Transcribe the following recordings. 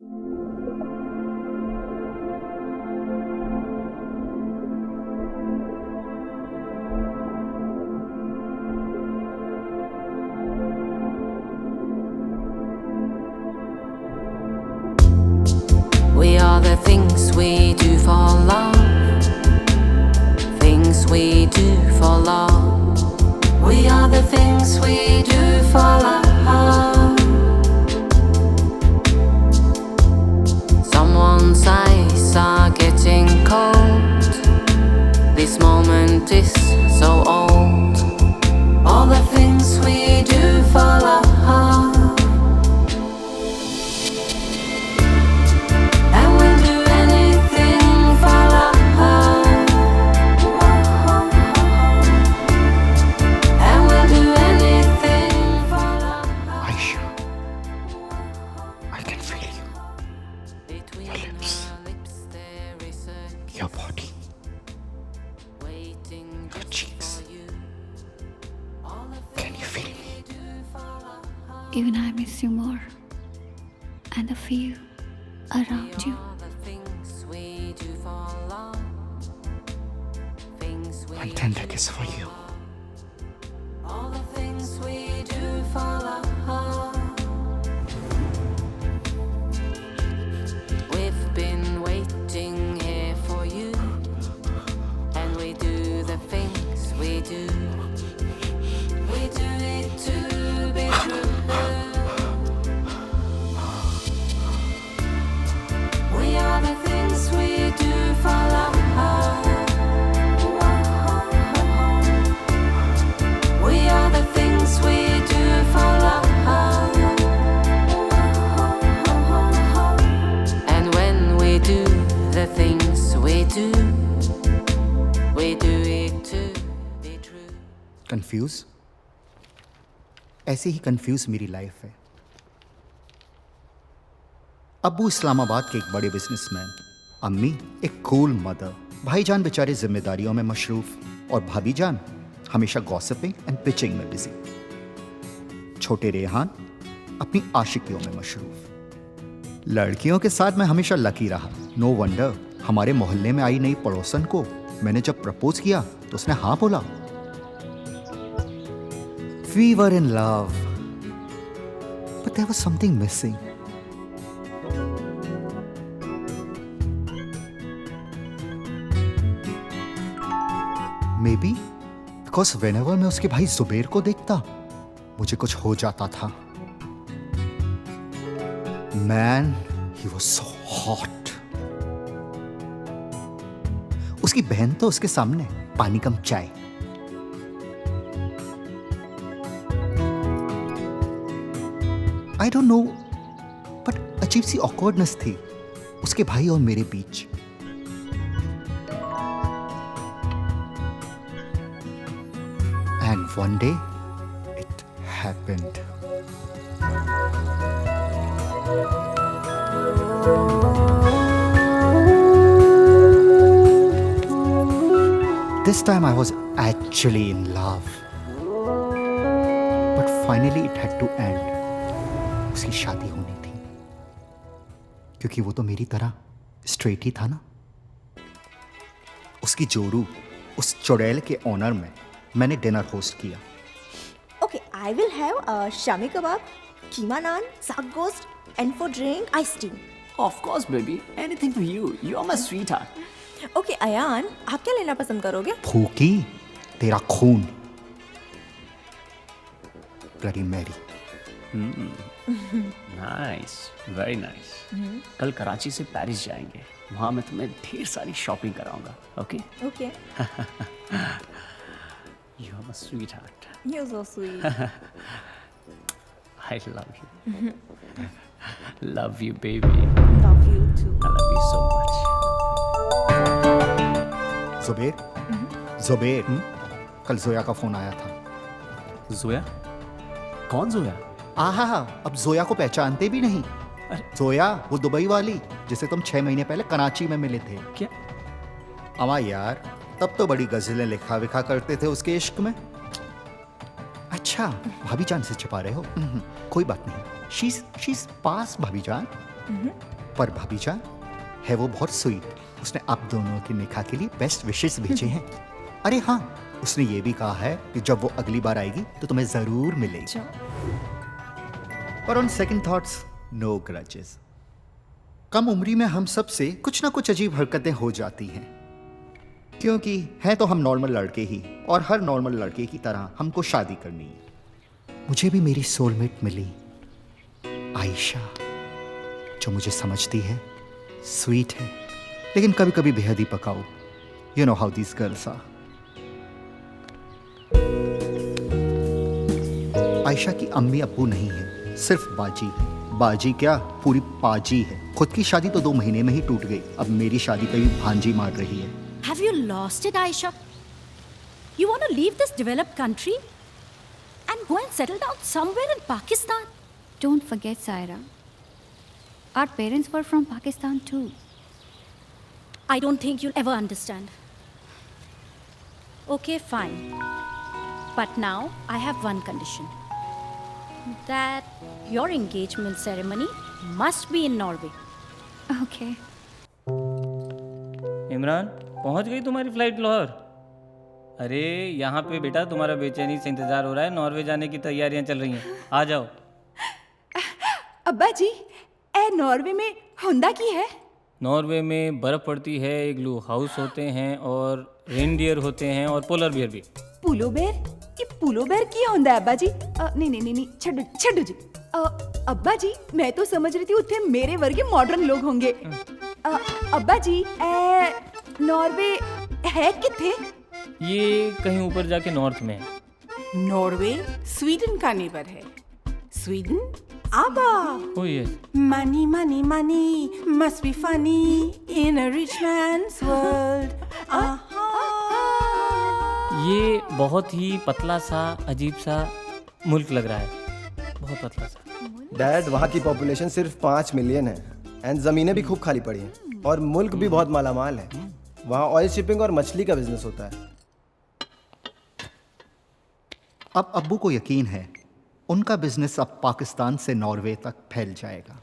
We are the things we do for love, things we do for love. We are the things we do for love. Someone's eyes are getting cold. This moment is so old. All the things we do for love. Your body, your cheeks. Can you feel me? Even I miss you more, and the feel around you. One tender kiss for you. All the things we do for love. We've been waiting here for you, and we do the things we do. We do it to be true. We are the things we do for love. We are the things we do for love. And when we do the things we do it to be true. Confuse? ऐसे ही confuse मेरी life है। अब्बू इस्लामाबाद के एक बड़े businessman, अम्मी एक cool mother, भाईजान बेचारे जिम्मेदारियों में मशरूफ और भाभी जान हमेशा गॉसिपिंग एंड पिचिंग में बिजी। छोटे रेहान अपनी आशिकियों में मशरूफ। लड़कियों के साथ मैं हमेशा लकी रहा। नो वंडर हमारे मोहल्ले में आई नई पड़ोसन को मैंने जब प्रपोज किया तो उसने हाँ बोला। We were in love, but there was something missing. Maybe because whenever मैं उसके भाई जुबैर को देखता मुझे कुछ हो जाता था। Man, he was so hot. उसकी बहन तो उसके सामने पानी कम चाय। I don't know, but अजीब सी awkwardness थी उसके भाई और मेरे बीच। And one day, it happened. This time I was actually in love. But finally it had to end. उसकी शादी होनी थी क्योंकि वो तो मेरी तरह स्ट्रेट ही था ना। उसकी जोरू उस चुड़ैल के ऑनर में मैंने डिनर होस्ट किया। Okay, I will have a shami kebab, keema naan, saag ghost, and for drink, iced tea. Of course, baby. Anything for you. You're my sweetheart. Okay, Ayaan, आप क्या लेना पसंद करोगे? फूकी तेरा खून। Bloody Mary. Nice, very nice. कल कराची से पेरिस जाएंगे। वहाँ मैं तुम्हें ढेर सारी शॉपिंग कराऊंगा। Okay? Okay. You're my sweetheart. You're so sweet. I love you. Love you, baby. Love you too. I love you so much. Zubair, कल जोया का फोन आया था। जोया? कौन जोया? आहा, अब जोया को पहचानते भी नहीं। जोया वो दुबई वाली जिसे तुम 6 महीने पहले कराची में मिले थे। क्या? अमा यार, तब तो बड़ी गजलें लिखा विखा करते थे उसके इश्क में। अच्छा, भाभी जान से छिपा रहे हो? कोई बात नहीं। शीज पास भाभी जान। पर भाभी जान है वो बहुत स्वीट। उसने आप दोनों के निकाह के लिए बेस्ट विशेस भेजे हैं। अरे हाँ, उसने ये भी कहा है कि जब वो अगली बार आएगी तो तुम्हें जरूर मिलेगी। और on second thoughts, no grudges. कम उम्री में हम सब से कुछ ना कुछ अजीब हरकतें हो जाती हैं, क्योंकि हैं तो हम नॉर्मल लड़के ही, और हर नॉर्मल लड़के की तरह हमको शादी करनी है। मुझे भी मेरी सोलमेट मिली, आयशा, जो मुझे समझती है, स्वीट है, लेकिन कभी कभी बेहद ही पकाऊ। You know how these girls are. Ayesha की अम्मी अब्बू नहीं है, सिर्फ बाजी। बाजी क्या, पूरी पाजी है। खुद की शादी तो 2 महीने में ही टूट गई, अब मेरी शादी का भी भांजी मार रही है। Have you lost it, Aisha? You want to leave this developed country and go and settle down somewhere in Pakistan? Don't forget, Saira. Our parents were from Pakistan too. I don't think you'll ever understand. Okay, fine. But now I have one condition. That your engagement ceremony must be in Norway. Okay. Imran, पहुंच गई तुम्हारी flight Lahore? अरे यहाँ पे बेटा तुम्हारा बेचैनी से इंतजार हो रहा है, नॉर्वे जाने की तैयारियां चल रही हैं, आ जाओ। अब्बा जी, ए नॉर्वे में होंडा की है? नॉर्वे में बर्फ पड़ती है, इग्लू हाउस होते हैं और रेनडियर होते हैं और पोलर बियर भी। पुलो बेर? ये पुलो बेर की होंदा है अब्बा जी? नहीं, छड्डो जी। अब्बा जी, मैं तो समझ रही थी उत्थे मेरे वर्गे मॉडर्न लोग होंगे। अब्बा जी, नॉर्वे है किथे? ये कहीं ऊपर जाके नॉर्थ में है। नॉर्वे स्वीडन का नेबर है। स्वीडन? आबा। Oh yes. Money, money, money must be funny in a rich man's world. ये बहुत ही पतला सा अजीब सा मुल्क लग रहा है, बहुत पतला सा। डैड, वहाँ की पॉपुलेशन सिर्फ 5 मिलियन है एंड ज़मीनें भी खूब खाली पड़ी हैं और मुल्क भी बहुत मालामाल है। वहाँ ऑयल शिपिंग और मछली का बिजनेस होता है। अब अब्बू को यकीन है उनका बिजनेस अब पाकिस्तान से नॉर्वे तक फैल जाएगा।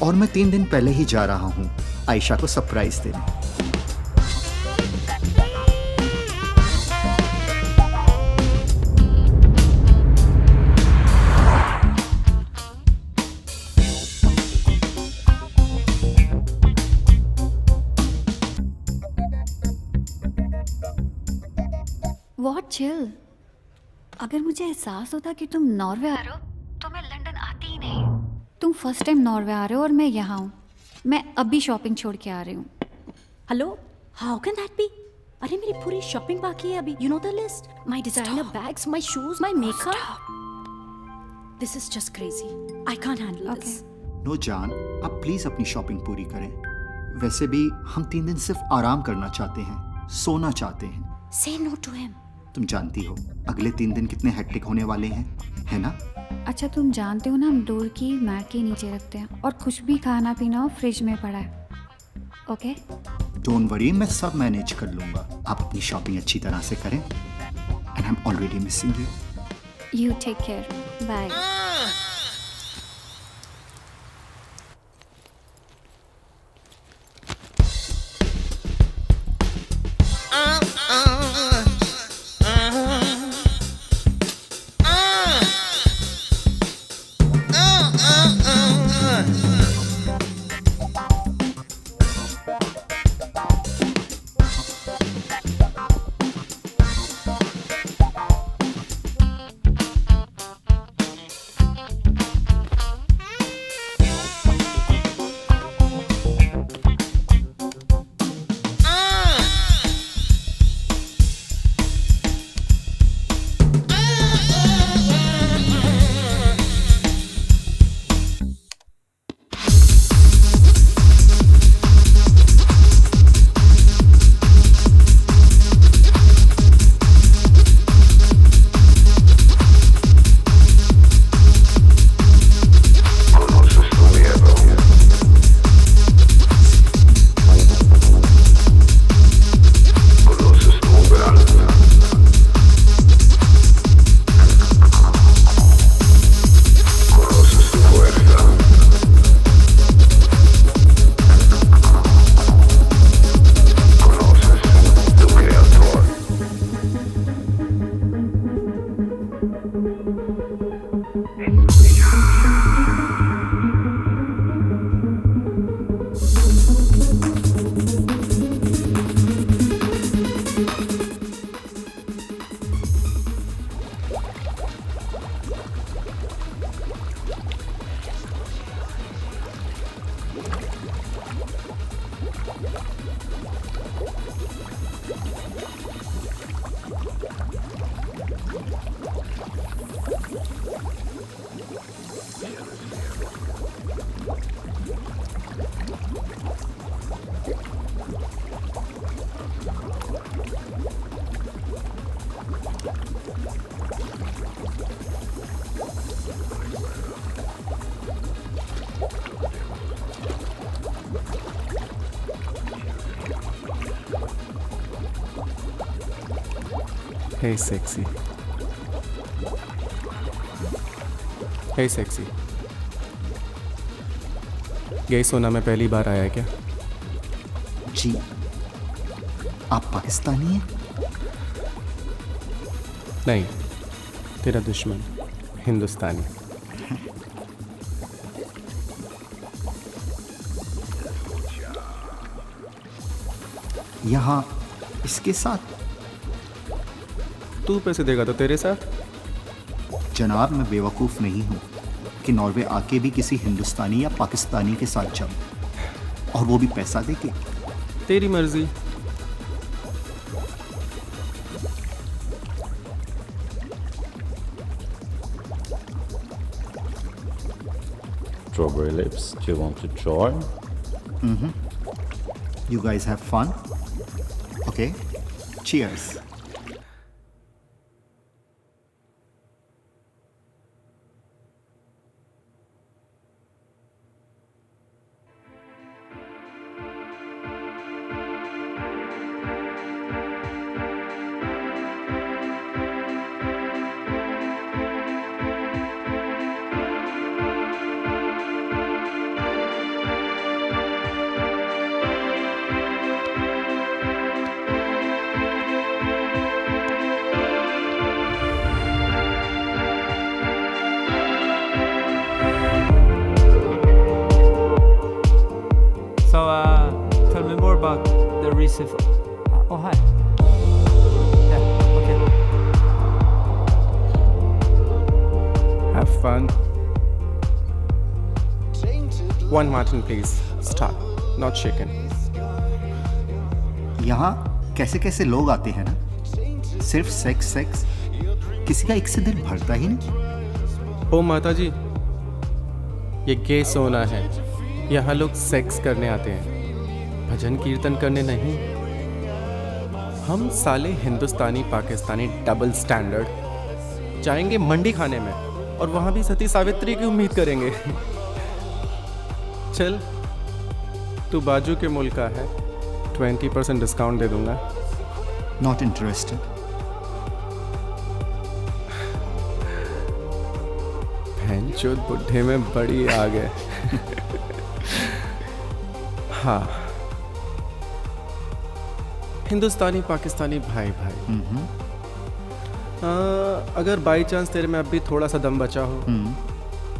और मैं 3 दिन पहले ही जा रहा हूं आयशा को सरप्राइज देने। What chill? अगर मुझे एहसास होता कि तुम नॉर्वे आ रहे हो तो मैं लंदन आती ही नहीं। तुम फर्स्ट टाइम नॉर्वे आ रहे हो और मैं यहाँ हूँ। मैं अभी शॉपिंग छोड़ के आ रही हूँ। Hello? How can that be? अरे मेरी पूरी शॉपिंग बाकी है अभी। You know the list? My designer bags, my shoes, my makeup. This is just crazy. I can't handle this. No जान, आप प्लीज अपनी शॉपिंग पूरी करें। वैसे भी हम 3 दिन सिर्फ आराम करना चाहते हैं, सोना चाहते हैं। Say no to him. तुम जानती हो अगले 3 दिन कितने हेक्टिक होने वाले हैं, है ना? अच्छा, तुम जानते हो ना हम डोर की मैट के नीचे रखते हैं और कुछ भी खाना पीना हो फ्रिज में पड़ा है। ओके? डोंट वरी, मैं सब मैनेज कर लूंगा। आप अपनी शॉपिंग अच्छी तरह से करें। And I am already missing you. You take care. Bye. Hey sexy. Hey sexy. गई सोना में पहली बार आया क्या? जी, आप पाकिस्तानी हैं? नहीं, तेरा दुश्मन हिंदुस्तानी। यहाँ इसके साथ? तू पैसे देगा तो तेरे साथ? जनाब, मैं बेवकूफ़ नहीं हूँ कि नॉर्वे आके भी किसी हिंदुस्तानी या पाकिस्तानी के साथ जाऊँ, और वो भी पैसा देके। तेरी मर्जी। Strawberry lips, do you want to join? You guys have fun? Okay. Cheers. Tell me more about the recent. Oh, hi. Yeah, okay. Have fun. One mutton, please. Stop. Not chicken. यहाँ कैसे कैसे लोग आते हैं ना, सिर्फ sex, किसी का एक से दिल भरता ही नहीं। ओ माता जी, ये गे सोना है। यहाँ लोग सेक्स करने आते हैं, भजन कीर्तन करने नहीं। हम साले हिंदुस्तानी पाकिस्तानी डबल स्टैंडर्ड जाएंगे मंडी खाने में, और वहाँ भी सती सावित्री की उम्मीद करेंगे। चल, तू बाजू के मुल्क का है, 20% डिस्काउंट दे दूंगा। Not interested. भैंचोद बुढ़े में बड़ी आ गए। हाँ, हिंदुस्तानी पाकिस्तानी भाई भाई। अगर बाई चांस तेरे में अब भी थोड़ा सा दम बचा हो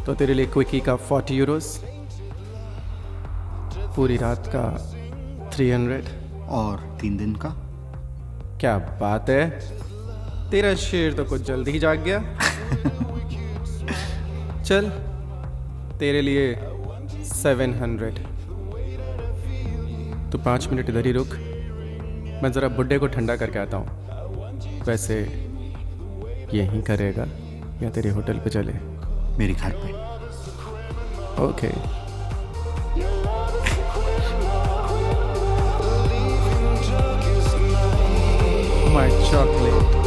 तो तेरे लिए क्विकी का 40 यूरोस, पूरी रात का 300, और 3 दिन का। क्या बात है, तेरा शेर तो कुछ जल्दी ही जाग गया। चल, तेरे लिए 700। तू 5 मिनट इधर ही रुक, मैं ज़रा बुड्ढे को ठंडा करके आता हूँ। वैसे यहीं करेगा या तेरे होटल पे चले? मेरे घर पे। Okay. My chocolate.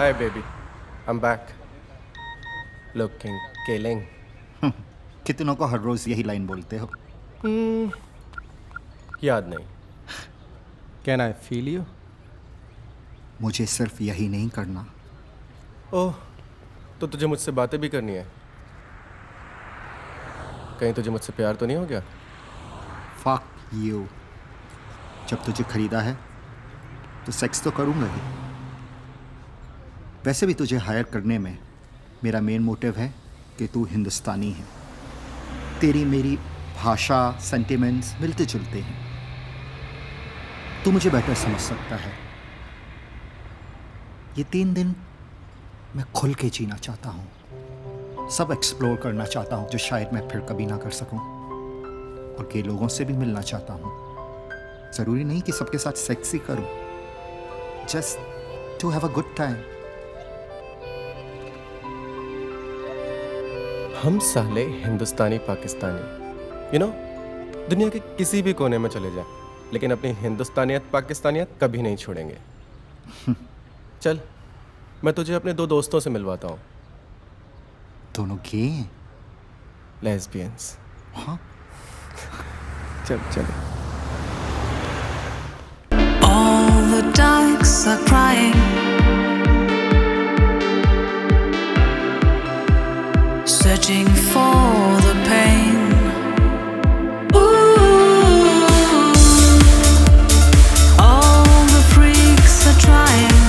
Hi baby, I'm back. Looking killing. कितनों को हर रोज यही लाइन बोलते हो? याद नहीं। Can I feel you? मुझे सिर्फ यही नहीं करना। ओह, तो तुझे मुझसे बातें भी करनी है? कहीं तुझे मुझसे प्यार तो नहीं हो गया? Fuck you. जब तुझे खरीदा है तो सेक्स तो करूँगा ही। वैसे भी तुझे हायर करने में मेरा मेन मोटिव है कि तू हिंदुस्तानी है। तेरी मेरी भाषा, सेंटिमेंट्स मिलते जुलते हैं। तू मुझे बेटर समझ सकता है। ये 3 दिन मैं खुल के जीना चाहता हूँ, सब एक्सप्लोर करना चाहता हूँ जो शायद मैं फिर कभी ना कर सकूँ, और कई लोगों से भी मिलना चाहता हूँ। ज़रूरी नहीं कि सबके साथ सेक्स ही करूँ, just to have a good time. हम साले हिंदुस्तानी पाकिस्तानी दुनिया के किसी भी कोने में चले जाए, लेकिन अपनी हिंदुस्तानियत पाकिस्तानियत कभी नहीं छोड़ेंगे। चल, मैं तुझे अपने 2 दोस्तों से मिलवाता हूँ। दोनों गे हैं? लेस्बियंस। हाँ? चल चल। All the ducks are crying, searching for the pain. Ooh, all the freaks are trying,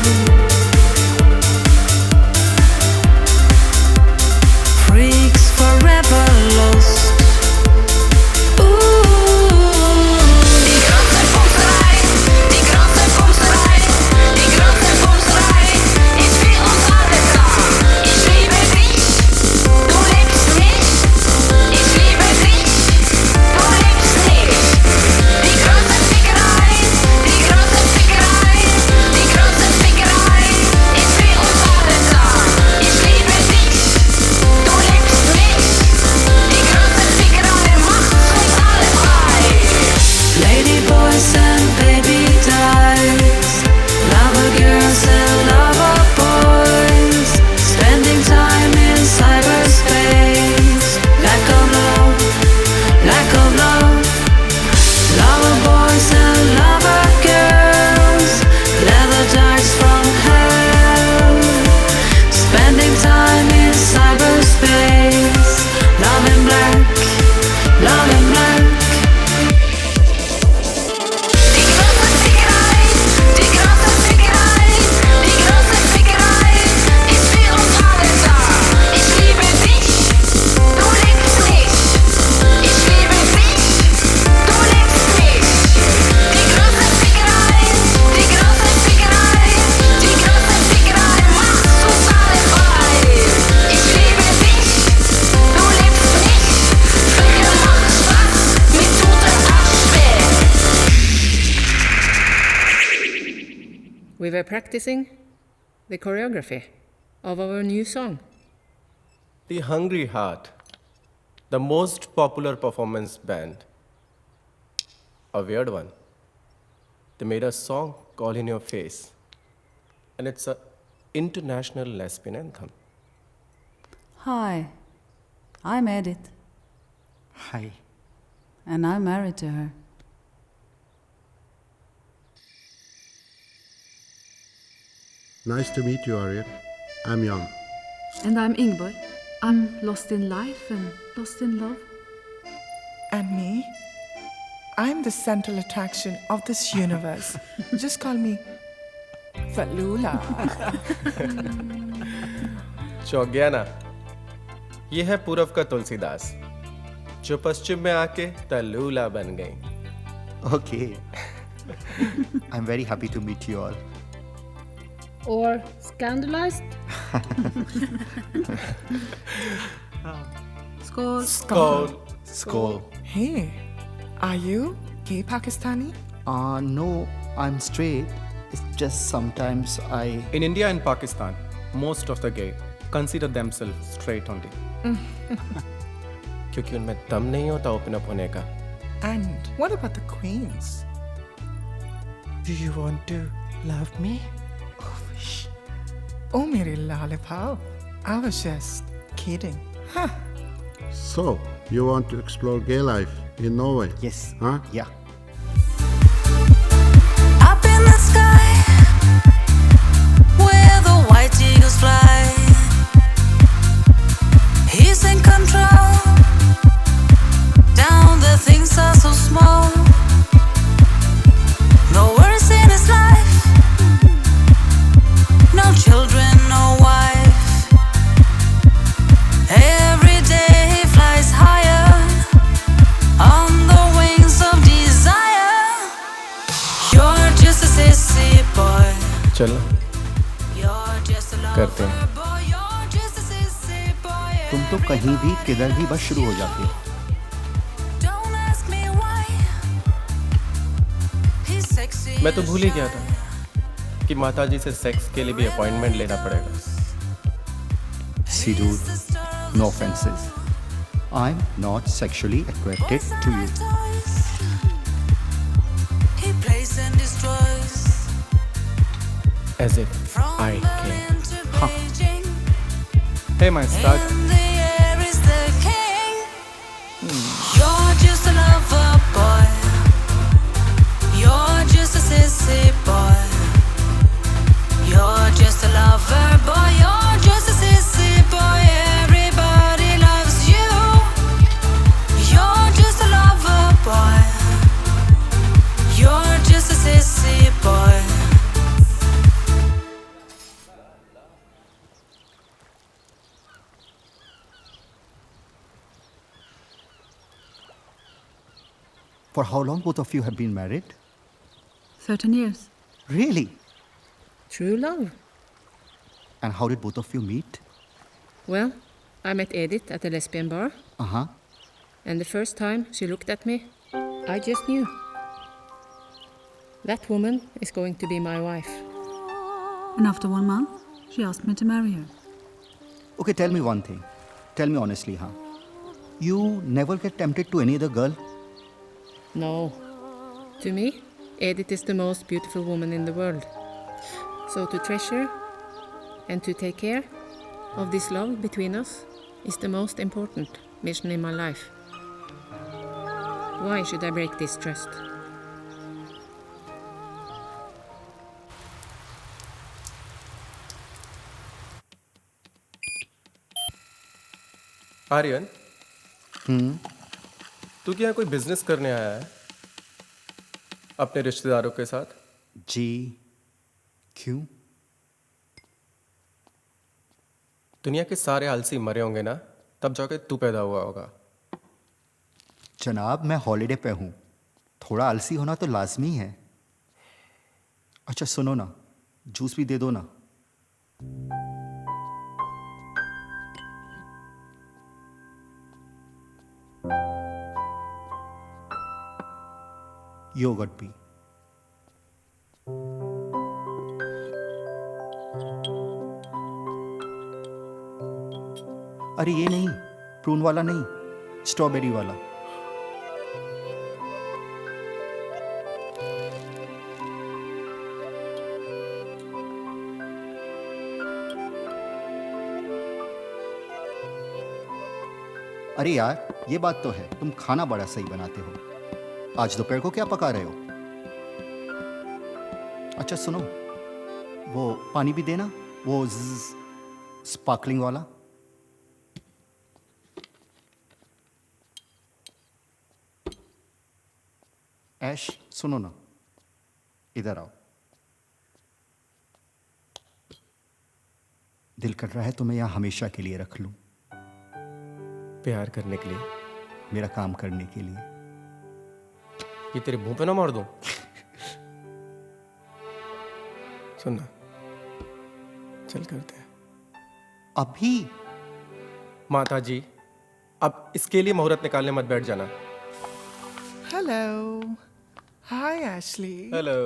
freaks forever lost. We were practicing the choreography of our new song. The Hungry Heart, the most popular performance band. A weird one. They made a song called In Your Face, and it's an international lesbian anthem. Hi, I'm Edith, Hi. and I'm married to her. Nice to meet you, Aryan. I'm Jan. And I'm Ingvar. I'm lost in life and lost in love. And me? I'm the central attraction of this universe. Just call me Falula. चौक गया ना? ये है पूरब का तुलसीदास, जो पश्चिम में आके तलूला बन गई। Okay. I'm very happy to meet you all. Or scandalized? Skål. Skål. Skål. Hey, are you gay Pakistani? No, I'm straight. It's just sometimes I... In India and Pakistan, most of the gay consider themselves straight only. क्योंकि उनमें दम नहीं होता open up होने का। And what about the queens? Do you want to love me? Oh, mere lollipop. I was just kidding. Huh. So, you want to explore gay life in Norway? Yes. Huh? Yeah. Up in the sky, where the white eagles fly, he's in control. Down there things are so small. No worries in his life, no children, no wife. Every day he flies higher, चल करते हैं। तुम तो कहीं भी किधर भी बस शुरू हो जाती हो। मैं तो भूल ही गया था कि माताजी से सेक्स के लिए भी अपॉइंटमेंट लेना पड़ेगा। See dude, no offenses. I'm not sexually attracted to you. He plays and destroys. As if I care. Hey, my stud. And the air is the king. You're just a lover boy. You're just a sissy boy. You're just a lover boy. You're just a sissy boy. Everybody loves you. You're just a lover boy. You're just a sissy boy. For how long both of you have been married? 13 years. Really? True love. And how did both of you meet? Well, I met Edith at a lesbian bar, Uh-huh. and the first time she looked at me, I just knew. That woman is going to be my wife. And after 1 month, she asked me to marry her. Okay, tell me one thing. Tell me honestly, huh? You never get tempted to any other girl? No. To me, Edith is the most beautiful woman in the world. So to treasure and to take care of this love between us is the most important mission in my life. Why should I break this trust? Aryan, तू क्या कोई business करने आया है अपने रिश्तेदारों के साथ? जी, क्यों? दुनिया के सारे आलसी मरे होंगे ना, तब जाके तू पैदा हुआ होगा। जनाब, मैं हॉलिडे पे हूँ, थोड़ा आलसी होना तो लाजमी है। अच्छा सुनो ना, जूस भी दे दो ना। योगर्ट भी। अरे ये नहीं, प्रून वाला नहीं, स्ट्रॉबेरी वाला। अरे यार, ये बात तो है, तुम खाना बड़ा सही बनाते हो। आज दोपहर को क्या पका रहे हो? अच्छा सुनो, वो पानी भी देना, वो स्पार्कलिंग वाला। ऐश, सुनो ना, इधर आओ। दिल कर रहा है तुम्हें यहां हमेशा के लिए रख लूं। प्यार करने के लिए? मेरा काम करने के लिए। ये तेरे मुंह पे ना मार दूं? सुनना, चल करते हैं। अभी? माता जी, अब इसके लिए मुहूर्त निकालने मत बैठ जाना। Hello. Hi, Ashley. Hello.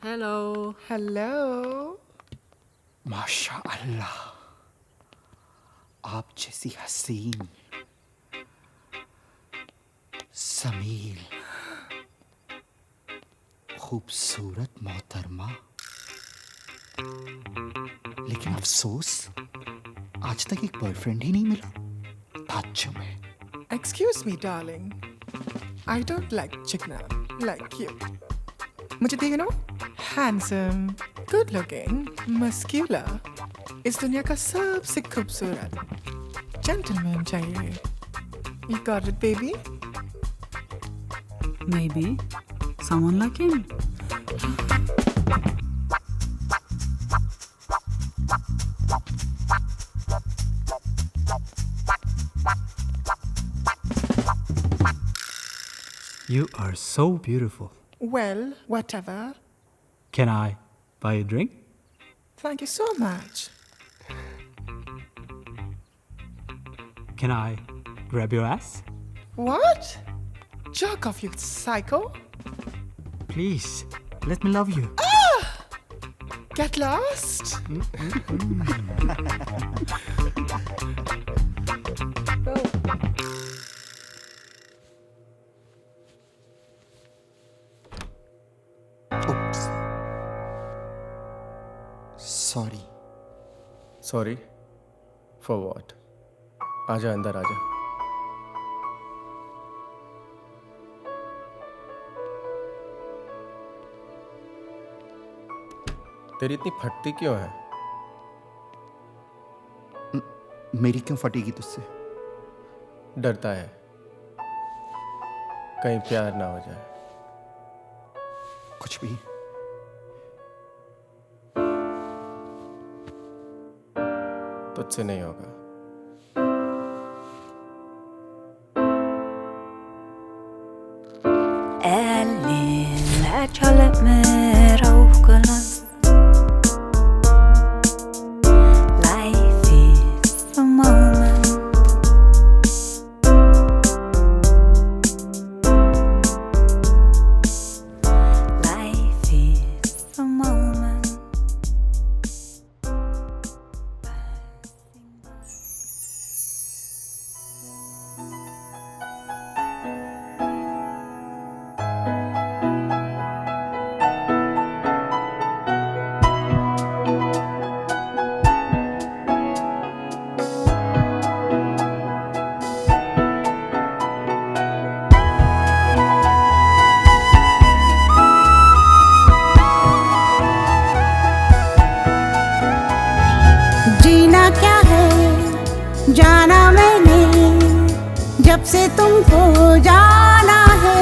Hello. Hello. माशा अल्लाह, आप जैसी हसीन, जमील, खूबसूरत मोहतरमा। लेकिन अफसोस, आज तक एक बॉयफ्रेंड ही नहीं मिला। ताज्जुब है। Excuse me, darling. I don't like chikna like you. मुझे देखो ना, handsome, good looking, muscular, इस दुनिया का सबसे खूबसूरत gentleman चाहिए। You got it, baby? Maybe someone like him. You are so beautiful. Well, whatever. Can I Buy a drink? Thank you so much. Can I grab your ass? What? Jerk off, you psycho. Please, let me love you. Get lost. Sorry. Sorry for what? आजा अंदर आजा। तेरी इतनी फटती क्यों है? मेरी क्यों फटेगी तुझसे? डरता है कहीं प्यार ना हो जाए। कुछ भी। तुझसे नहीं होगा। Ellen, laat je let me roken. Life is a moment. Life is a moment. जीना क्या है जाना मैंने, जब से तुमको जाना है।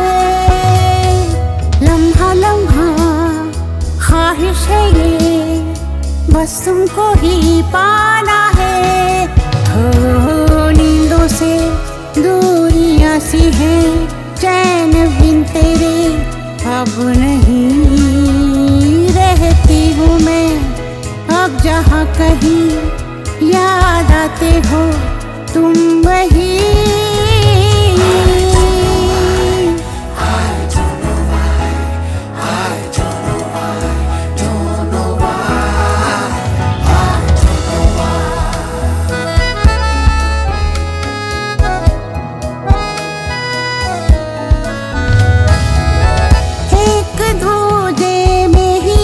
लम्हा लम्हा ख्वाहिश है ये, बस तुमको ही पाना है। हो नींदों से दूरियां सी हैं, चैन बिन तेरे अब नहीं रहती हूँ मैं। अब जहाँ कहीं याद आते हो तुम वही। एक दूजे में ही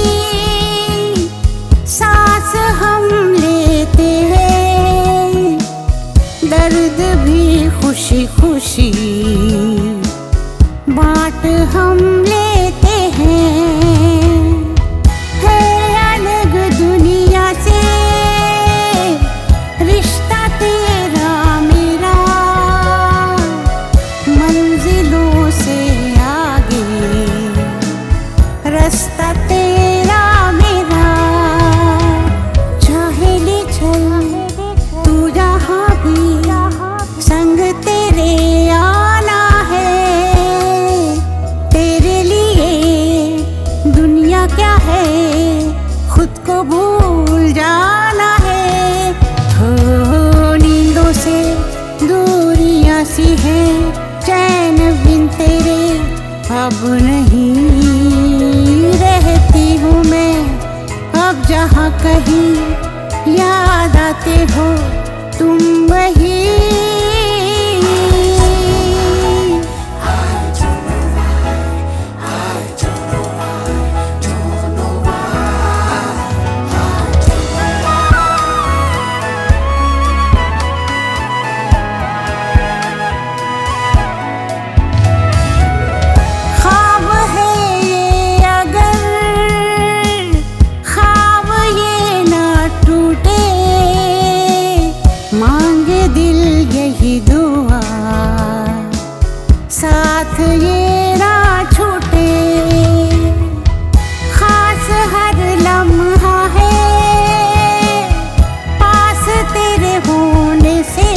सांस हम लेते हैं, दर्द भी खुशी खुशी बांट हम लेते हैं। है अलग दुनिया से रिश्ता तेरा मेरा, मंजिलों से आगे रास्ता तेरा मेरा। चाहे ले चल तू जहाँ भी, संग तेरे आना है। तेरे लिए दुनिया क्या है, खुद को भूल जाना है। हो नींदों से दूरियां सी हैं, चैन बिन तेरे अब नहीं रहती हूँ मैं। अब जहाँ कहीं याद आते हो तुम वही। ख्वाब है ये अगर ख्वाब ये ना टूटे, मांगे दिल यही दुआ साथ ये ना छूटे। खास हर लम्हा है पास तेरे होने से,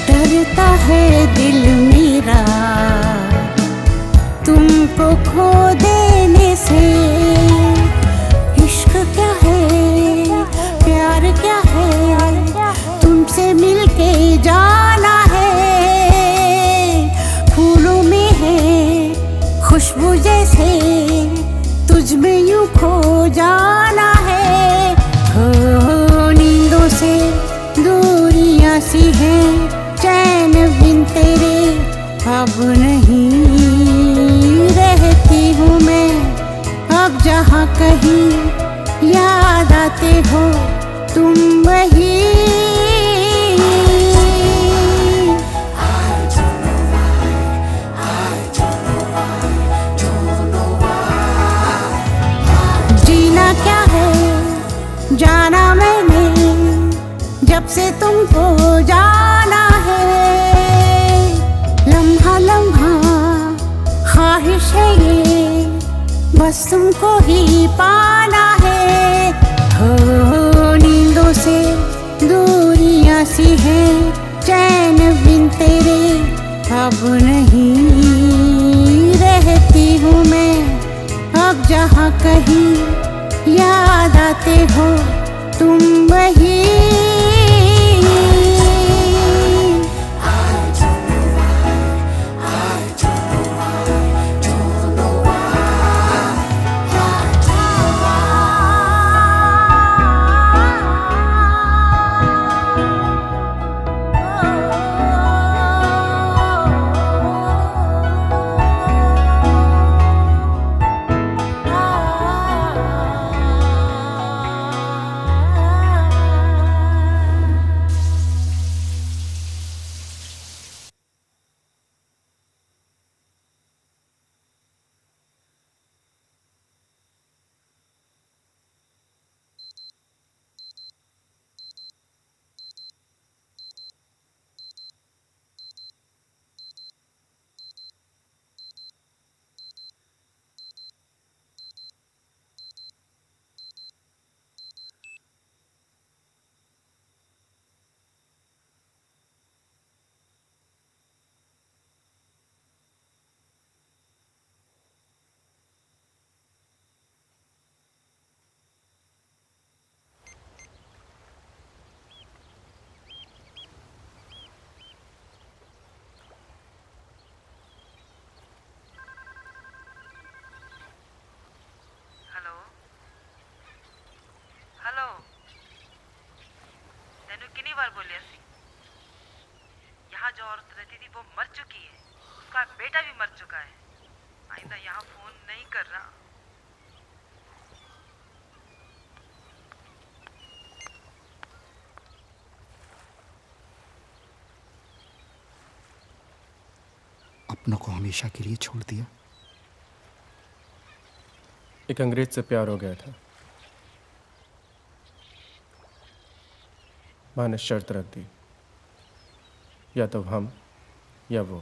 डरता है दिल मेरा तुमको खो देने से। खुशबू जैसे तुझ में यूं खो जाना है। हो नींदों से दूरियां सी हैं, चैन बिन तेरे अब नहीं रहती हूँ मैं। अब जहाँ कहीं याद आते हो तुम वही। जीना क्या है जाना मैंने, जब से तुमको जाना है। लम्हा लम्हा ख्वाहिश है ये, बस तुमको ही पाना है। हो नींदों से दूरियां सी हैं, चैन बिन तेरे अब नहीं रहती हूँ मैं। अब जहाँ कहीं याद आते हो तुम वही। बार बोलिया सी, यहाँ जो औरत रहती थी वो मर चुकी है, उसका बेटा भी मर चुका है। आइंदा यहाँ फोन नहीं कर रहा। अपनों को हमेशा के लिए छोड़ दिया। एक अंग्रेज से प्यार हो गया था। माँ ने शर्त रख दी, या तो हम या वो।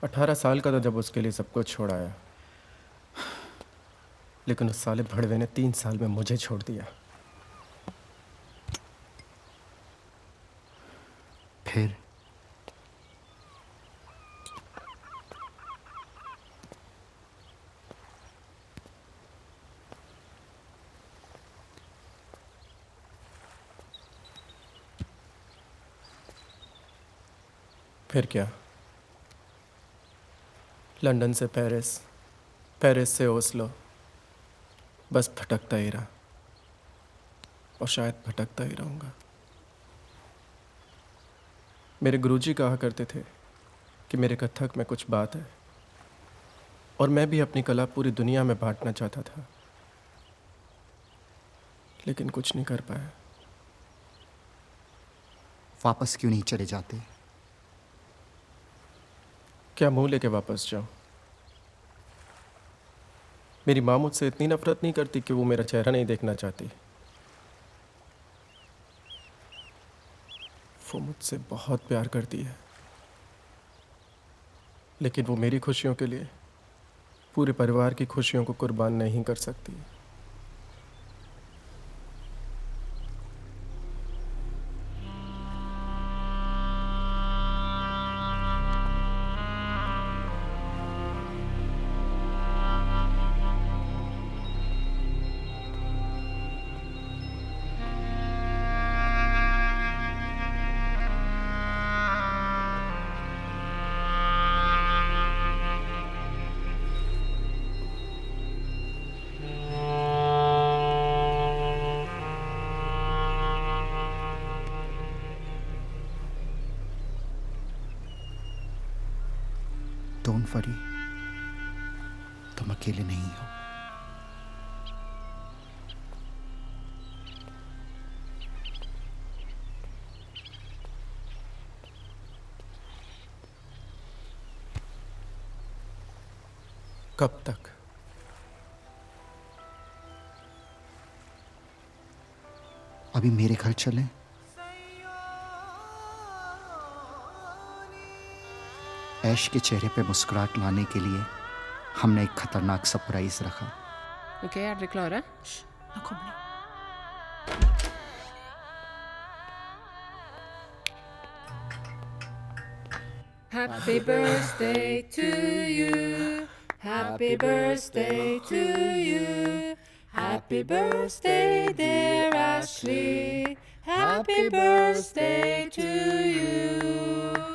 18 साल का था जब उसके लिए सब कुछ छोड़ाया, लेकिन उस साले भड़वे ने 3 साल में मुझे छोड़ दिया। फिर फिर क्या, लंदन से पेरिस, पेरिस से ओस्लो, बस भटकता ही रहा और शायद भटकता ही रहूँगा। मेरे गुरुजी कहा करते थे कि मेरे कथक में कुछ बात है और मैं भी अपनी कला पूरी दुनिया में बांटना चाहता था, लेकिन कुछ नहीं कर पाया। वापस क्यों नहीं चले जाते? क्या मुंह लेके वापस जाऊं? मेरी माँ मुझसे इतनी नफरत नहीं करती कि वो मेरा चेहरा नहीं देखना चाहती। वो मुझसे बहुत प्यार करती है, लेकिन वो मेरी खुशियों के लिए पूरे परिवार की खुशियों को कुर्बान नहीं कर सकती। डोंट वरी, तुम अकेले नहीं हो। कब तक? अभी मेरे घर चलें? ऐश के चेहरे पे मुस्कुराहट लाने के लिए हमने एक खतरनाक सरप्राइज रखा। Okej, är ni klara? Nu kommer ni. Happy birthday to you. Happy birthday to you. Happy birthday, dear Ashley. Happy birthday to you.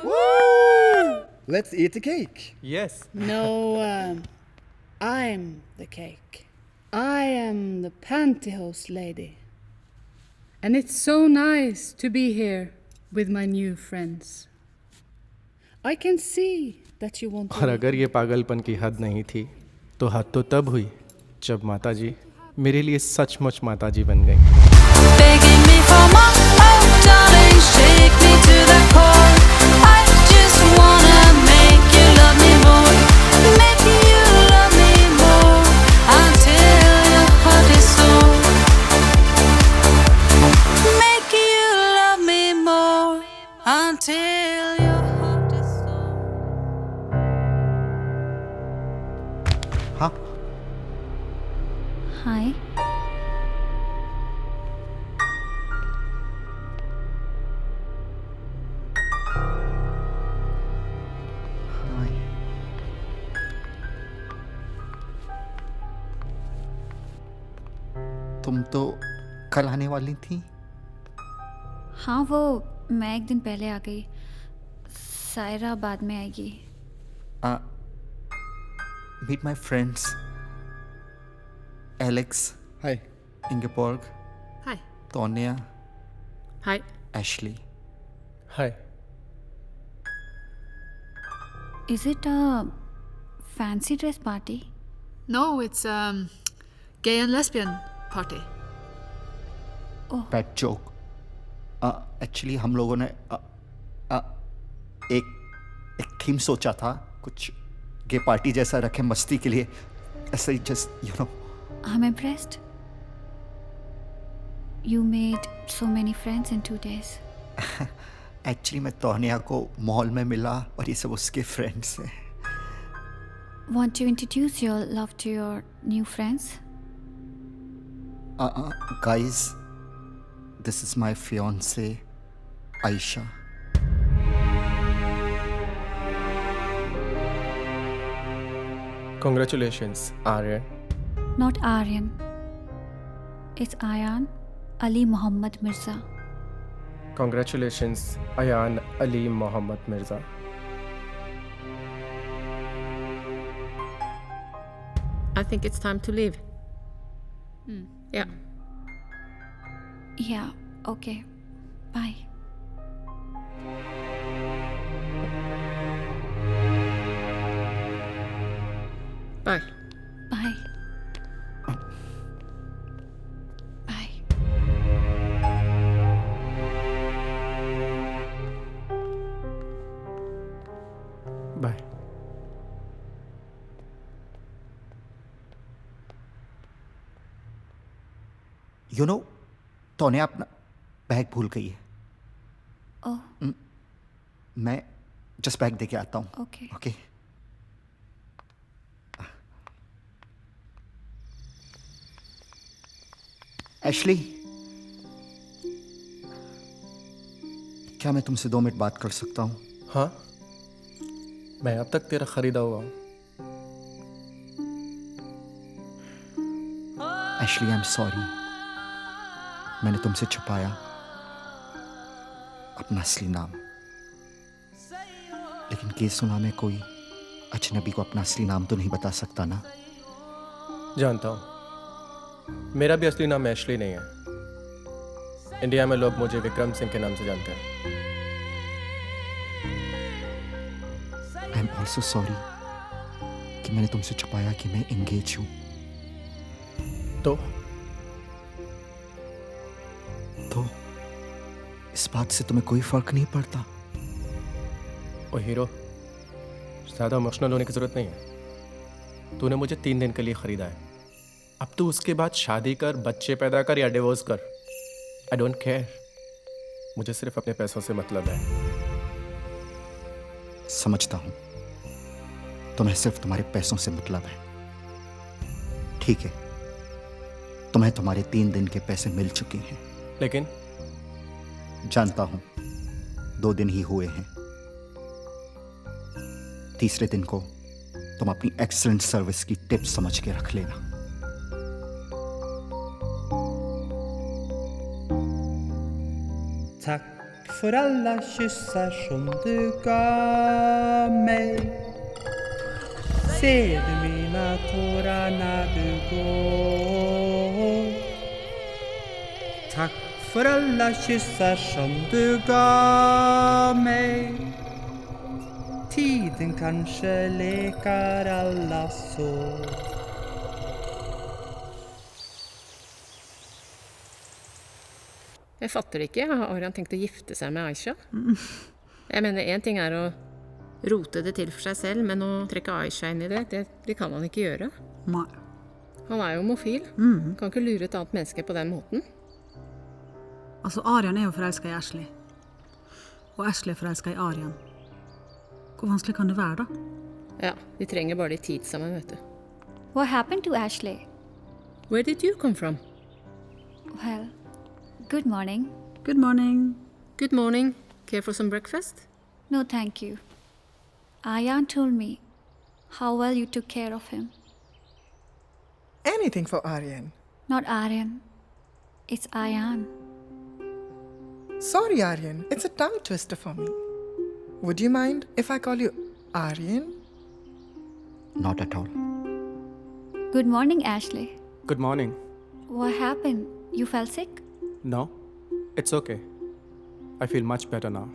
Woo! Let's eat the cake. Yes. No, I'm the cake. I am the pantyhose lady. And it's so nice to be here with my new friends. I can see that you want to. और अगर ये पागलपन की हद नहीं थी तो हद तो तब हुई जब माताजी मेरे लिए सचमुच माताजी बन गई। Begging me for more, oh darling, shake me to the core. I just wanna make you love me more, make you love me more until your heart is sore. Make you love me more until your heart is sore. हाँ, हाय। तुम तो कल आने वाली थी। हाँ, वो मैं एक दिन पहले आ गई। सायरा बाद में आएगी। Meet my friends Alex, hi, Ingeborg, Hi. Tonia, Hi. Ashley. Hi. Is it a fancy dress party? No, it's gay and lesbian party. Bad joke. Actually हम लोगों ने एक थीम सोचा था, कुछ गे पार्टी जैसा रखे मस्ती के लिए, ऐसे ही just you know. I'm impressed. You made so many friends in 2 days. Actually मैं तोनिया को मॉल में मिला और ये सब उसके फ्रेंड्स हैं। Want to introduce your love to your new friends? Guys, this is my fiance, Aisha. Congratulations, Aryan. Not Aryan. It's Ayan Ali Muhammad Mirza. Congratulations, Ayan Ali Mohammed Mirza. I think it's time to leave. Yeah. Yeah, okay. Bye. Bye. Bye. Bye. Bye. You know, Tonia अपना bag भूल गई है। Oh, मैं just bag दे के आता हूँ। okay. Okay. Ashley, क्या मैं तुमसे 2 मिनट बात कर सकता हूँ? हाँ, मैं अब तक तेरा खरीदा हुआ हूँ। एशली, आई एम सॉरी, मैंने तुमसे छुपाया अपना असली नाम। लेकिन केस सुना में कोई अजनबी को अपना असली नाम तो नहीं बता सकता ना। जानता हूँ, मेरा भी असली नाम एशली नहीं है। इंडिया में लोग मुझे विक्रम सिंह के नाम से जानते हैं। आई एम ऑल्सो सॉरी कि मैंने तुमसे छुपाया कि मैं एंगेज हूं। तो इस बात से तुम्हें कोई फर्क नहीं पड़ता? ओ हीरो, ज़्यादा इमोशनल होने की ज़रूरत नहीं है। तूने मुझे 3 दिन के लिए ख़रीदा है। अब तू उसके बाद शादी कर, बच्चे पैदा कर या डिवोर्स कर, आई डोंट केयर। मुझे सिर्फ अपने पैसों से मतलब है। समझता हूं, तुम्हें सिर्फ तुम्हारे पैसों से मतलब है। ठीक है, तुम्हें तुम्हारे 3 दिन के पैसे मिल चुके हैं। लेकिन जानता हूं, 2 दिन ही हुए हैं। तीसरे दिन को तुम अपनी एक्सीलेंट सर्विस की टिप्स समझ के रख लेना। Tack för alla kyssar som du gav mig. Ser du mina tårar när du går? Tack för alla kyssar som du gav mig. Tiden kanske lekar alla sår. Jeg fatter det ikke. Har Arian tenkt å gifte seg med Aisha? Jeg mener, en ting er å rote det til for seg selv, men å trekke Aisha inn i det kan han ikke gjøre. Nei. Han er jo homofil. Kan ikke lure et annet menneske på den måten. Altså, Arian er jo forelsket i Ashley. Og Ashley er forelsket i Arian. Hvor vanskelig kan det være, da? Ja, de trenger bare litt tid sammen, vet du. What happened to Ashley? Where did you come from? Well, good morning. Good morning. Good morning. Care for some breakfast? No, thank you. Ayan told me how well you took care of him. Anything for Aryan. Not Aryan. It's Ayan. Sorry, Aryan. It's a tongue twister for me. Would you mind if I call you Aryan? Not at all. Good morning, Ashley. Good morning. What happened? You fell sick? No, it's okay. I feel much better now.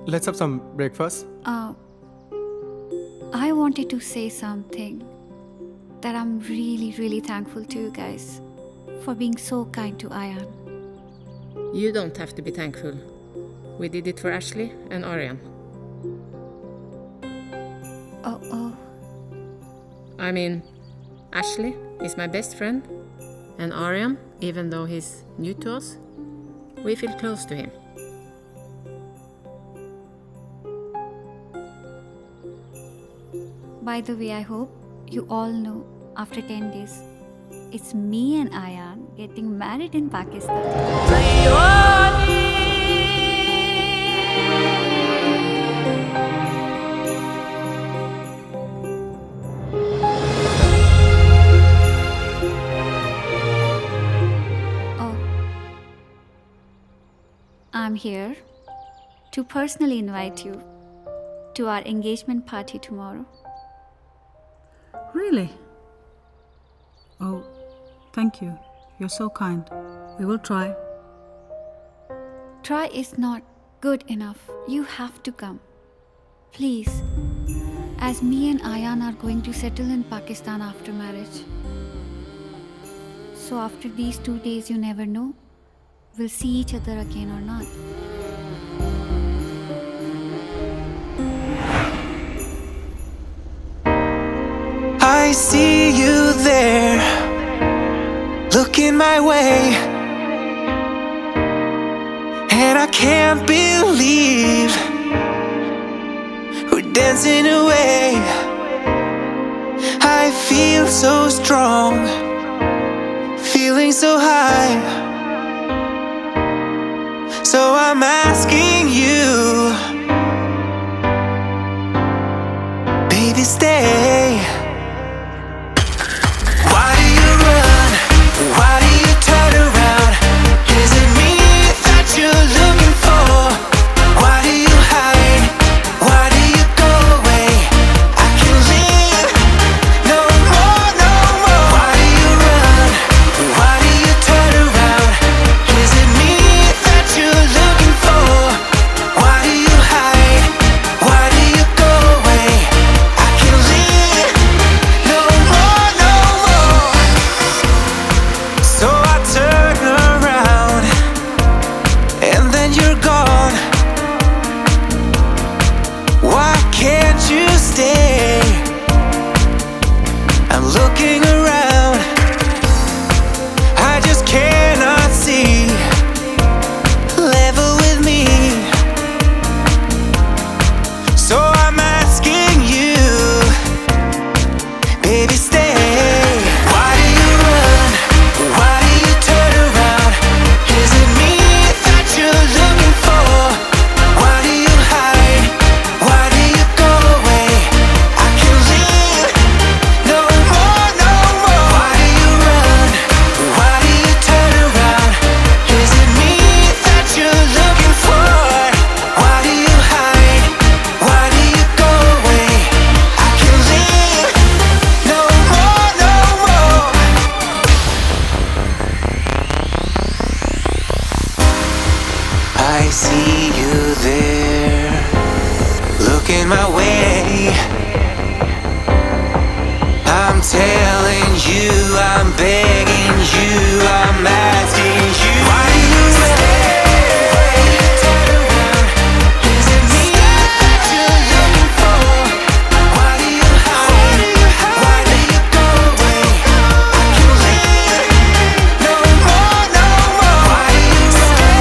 Let's have some breakfast. I wanted to say something that I'm really, really thankful to you guys for being so kind to Ayan. You don't have to be thankful. We did it for Ashley and Arian. Oh. I mean, Ashley is my best friend, and Arian, even though he's new to us, we feel close to him. By the way, I hope you all know after 10 days, it's me and Ayan getting married in Pakistan. I'm here to personally invite you to our engagement party tomorrow. Really? Oh, thank you. You're so kind. We will try. Try is not good enough. You have to come. Please. As me and Ayan are going to settle in Pakistan after marriage. So after these 2 days, you never know, we'll see each other again or not. I see you there, looking my way, and I can't believe we're dancing away. I feel so strong, feeling so high, so I'm asking you, baby, stay. Why do you run? Why do you turn around? Is it me that you're looking for? Why do you hide? Why do you go away? I can't live no more, no more. Why do you run? Why do you turn around? Is it me that you're looking for? Why do you hide? Why do you go away? I making my way. I'm telling you, I'm begging you, I'm asking you, why do you stay? Turn around. Is it me that you're looking for? Why do you hide? Why do you go away? I can't live no more, no more. Why do you stay?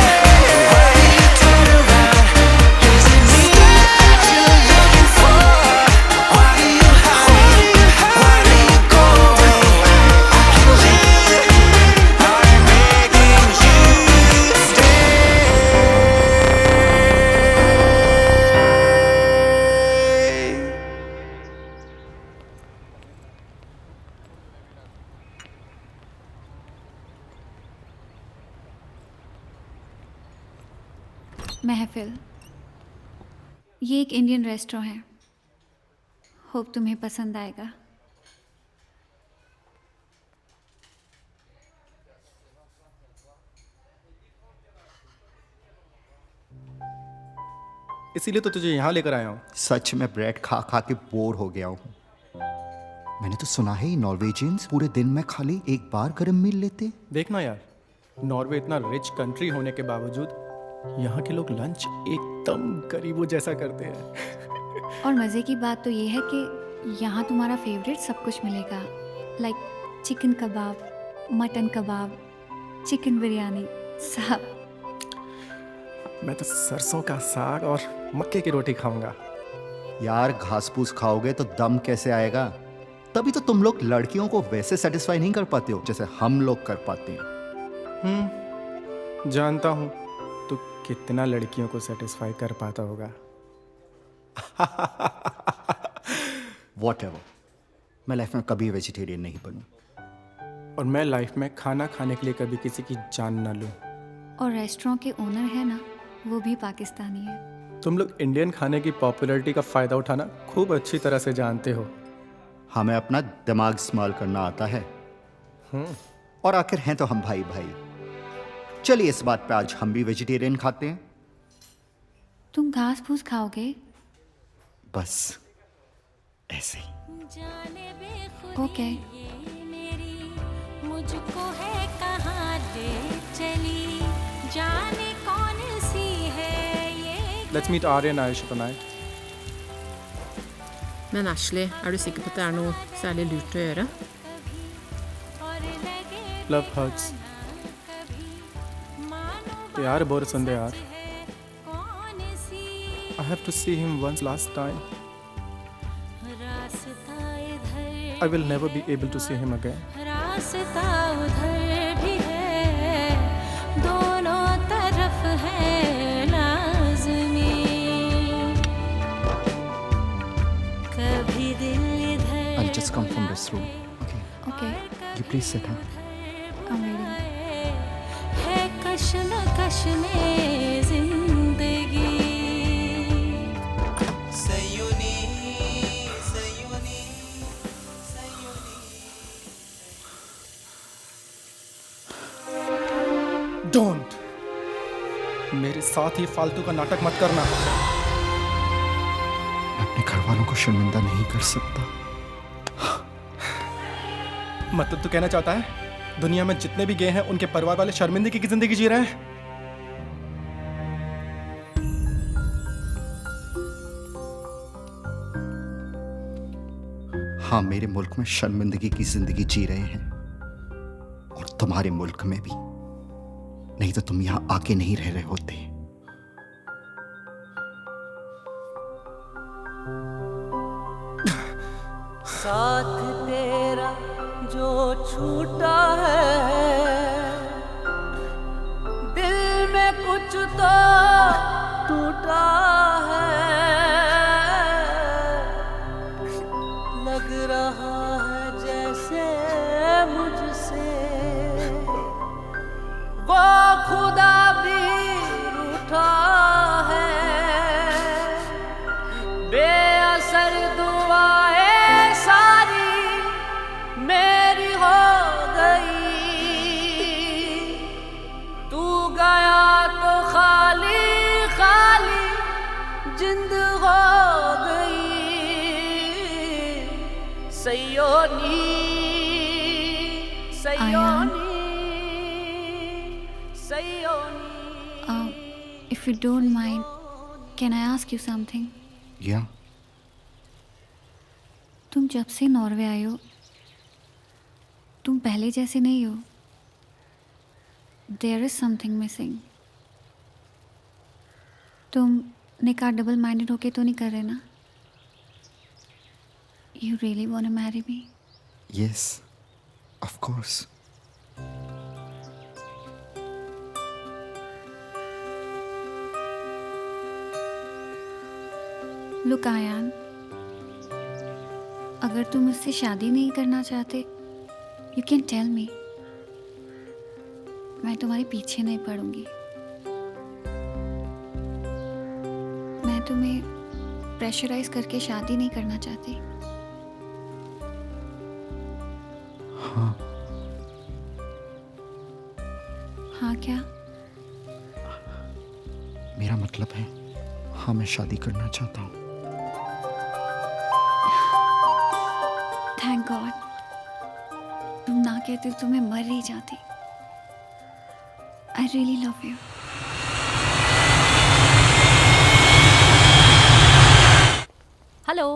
Why do you turn around? Is it me that you're looking for? Why do you hide? Why do you go away? I can't live. I'm begging you to stay. महफिल, ये एक Indian restaurant है। Hope तुम्हें पसंद आएगा। इसीलिए तो तुझे यहाँ लेकर आया हूँ। सच में ब्रेड खा खा के बोर हो गया हूँ। मैंने तो सुना है नॉर्वेजियंस पूरे दिन में खाली एक बार गरम मील लेते। देखना यार, नॉर्वे इतना रिच कंट्री होने के बावजूद यहाँ के लोग लंच एकदम गरीबों जैसा करते हैं। और मज़े की बात तो ये है कि यहाँ तुम्हारा फेवरेट सब कुछ मिलेगा। लाइक चिकन कबाब, मटन कबाब, चिकन बिरयानी, सब। मैं तो सरसों का साग और मक्के की रोटी खाऊंगा। यार घास फूस खाओगे तो दम कैसे आएगा? तभी तो तुम लोग लड़कियों को वैसे सेटिस्फाई नहीं कर पाते हो जैसे हम लोग कर पाते हैं। जानता हूँ तो कितना लड़कियों को सेटिस्फाई कर पाता होगा। Whatever. मैं लाइफ में कभी वेजिटेरियन नहीं बनूं। और मैं लाइफ में खाना खाने के लिए कभी किसी की जान ना लूं। और रेस्टोरेंट के ओनर है ना, वो भी पाकिस्तानी है। तुम लोग इंडियन खाने की पॉपुलैरिटी का फायदा उठाना खूब अच्छी तरह से जानते हो। हमें अपना दिमाग इस्तेमाल करना आता है। और आखिर हैं तो हम भाई भाई। चलिए इस बात पे आज हम भी वेजिटेरियन खाते हैं। तुम घास फूस खाओगे? बस ऐसे ही। ओके। मुझको है कहाँ ले चली, जाने कौन सी है ये। Let's meet Arya and Ayesha tonight. Men Ashley, er du sikker på at det er noe særlig lurt å gjøre? Love hurts. यार बोर संदे यार। I have to see him once last time. I will never be able to see him again. रास्ता उधर भी है, दोनों तरफ है लाज़मी। कभी दिल इधर I'll just come from this room. Okay. Okay. You please sit down. I'm waiting. है कश्मकश में जिंदगी। Don't. मेरे साथ ही फालतू का नाटक मत करना। मैं अपने घर वालों को शर्मिंदा नहीं कर सकता। मतलब तू कहना चाहता है दुनिया में जितने भी गे हैं उनके परिवार वाले शर्मिंदगी की जिंदगी जी रहे हैं? हाँ, मेरे मुल्क में शर्मिंदगी की जिंदगी जी रहे हैं और तुम्हारे मुल्क में भी। नहीं तो तुम यहां आके नहीं रह रहे होते। साथ तेरा जो छूटा है, दिल में कुछ तो टूटा है। लग रहा है जैसे मुझसे वो खुदा भी रूठा है। बेअसर दुआएं सारी मेरी हो गई, तू गया तो खाली खाली जिंद हो गई। Sayoni, Sayoni, Sayoni. If you don't mind, can I ask you something? Yeah. तुम जब से नॉर्वे आए हो, तुम पहले जैसे नहीं हो. There is something missing. तुम निकाह डबल माइंडेड होके तो नहीं कर रहे ना? You really want to marry me? Yes, of course. Look, Ayan, अगर तुम मुझसे शादी नहीं करना चाहते, you can tell me. मैं तुम्हारे पीछे नहीं पड़ूंगी. मैं तुम्हें प्रेशराइज करके शादी नहीं करना चाहती. हाँ. हाँ क्या? मेरा मतलब है, हाँ मैं शादी करना चाहता हूँ. Thank God. तुम ना कहते तो मैं मर ही जाती. I really love you. Hello.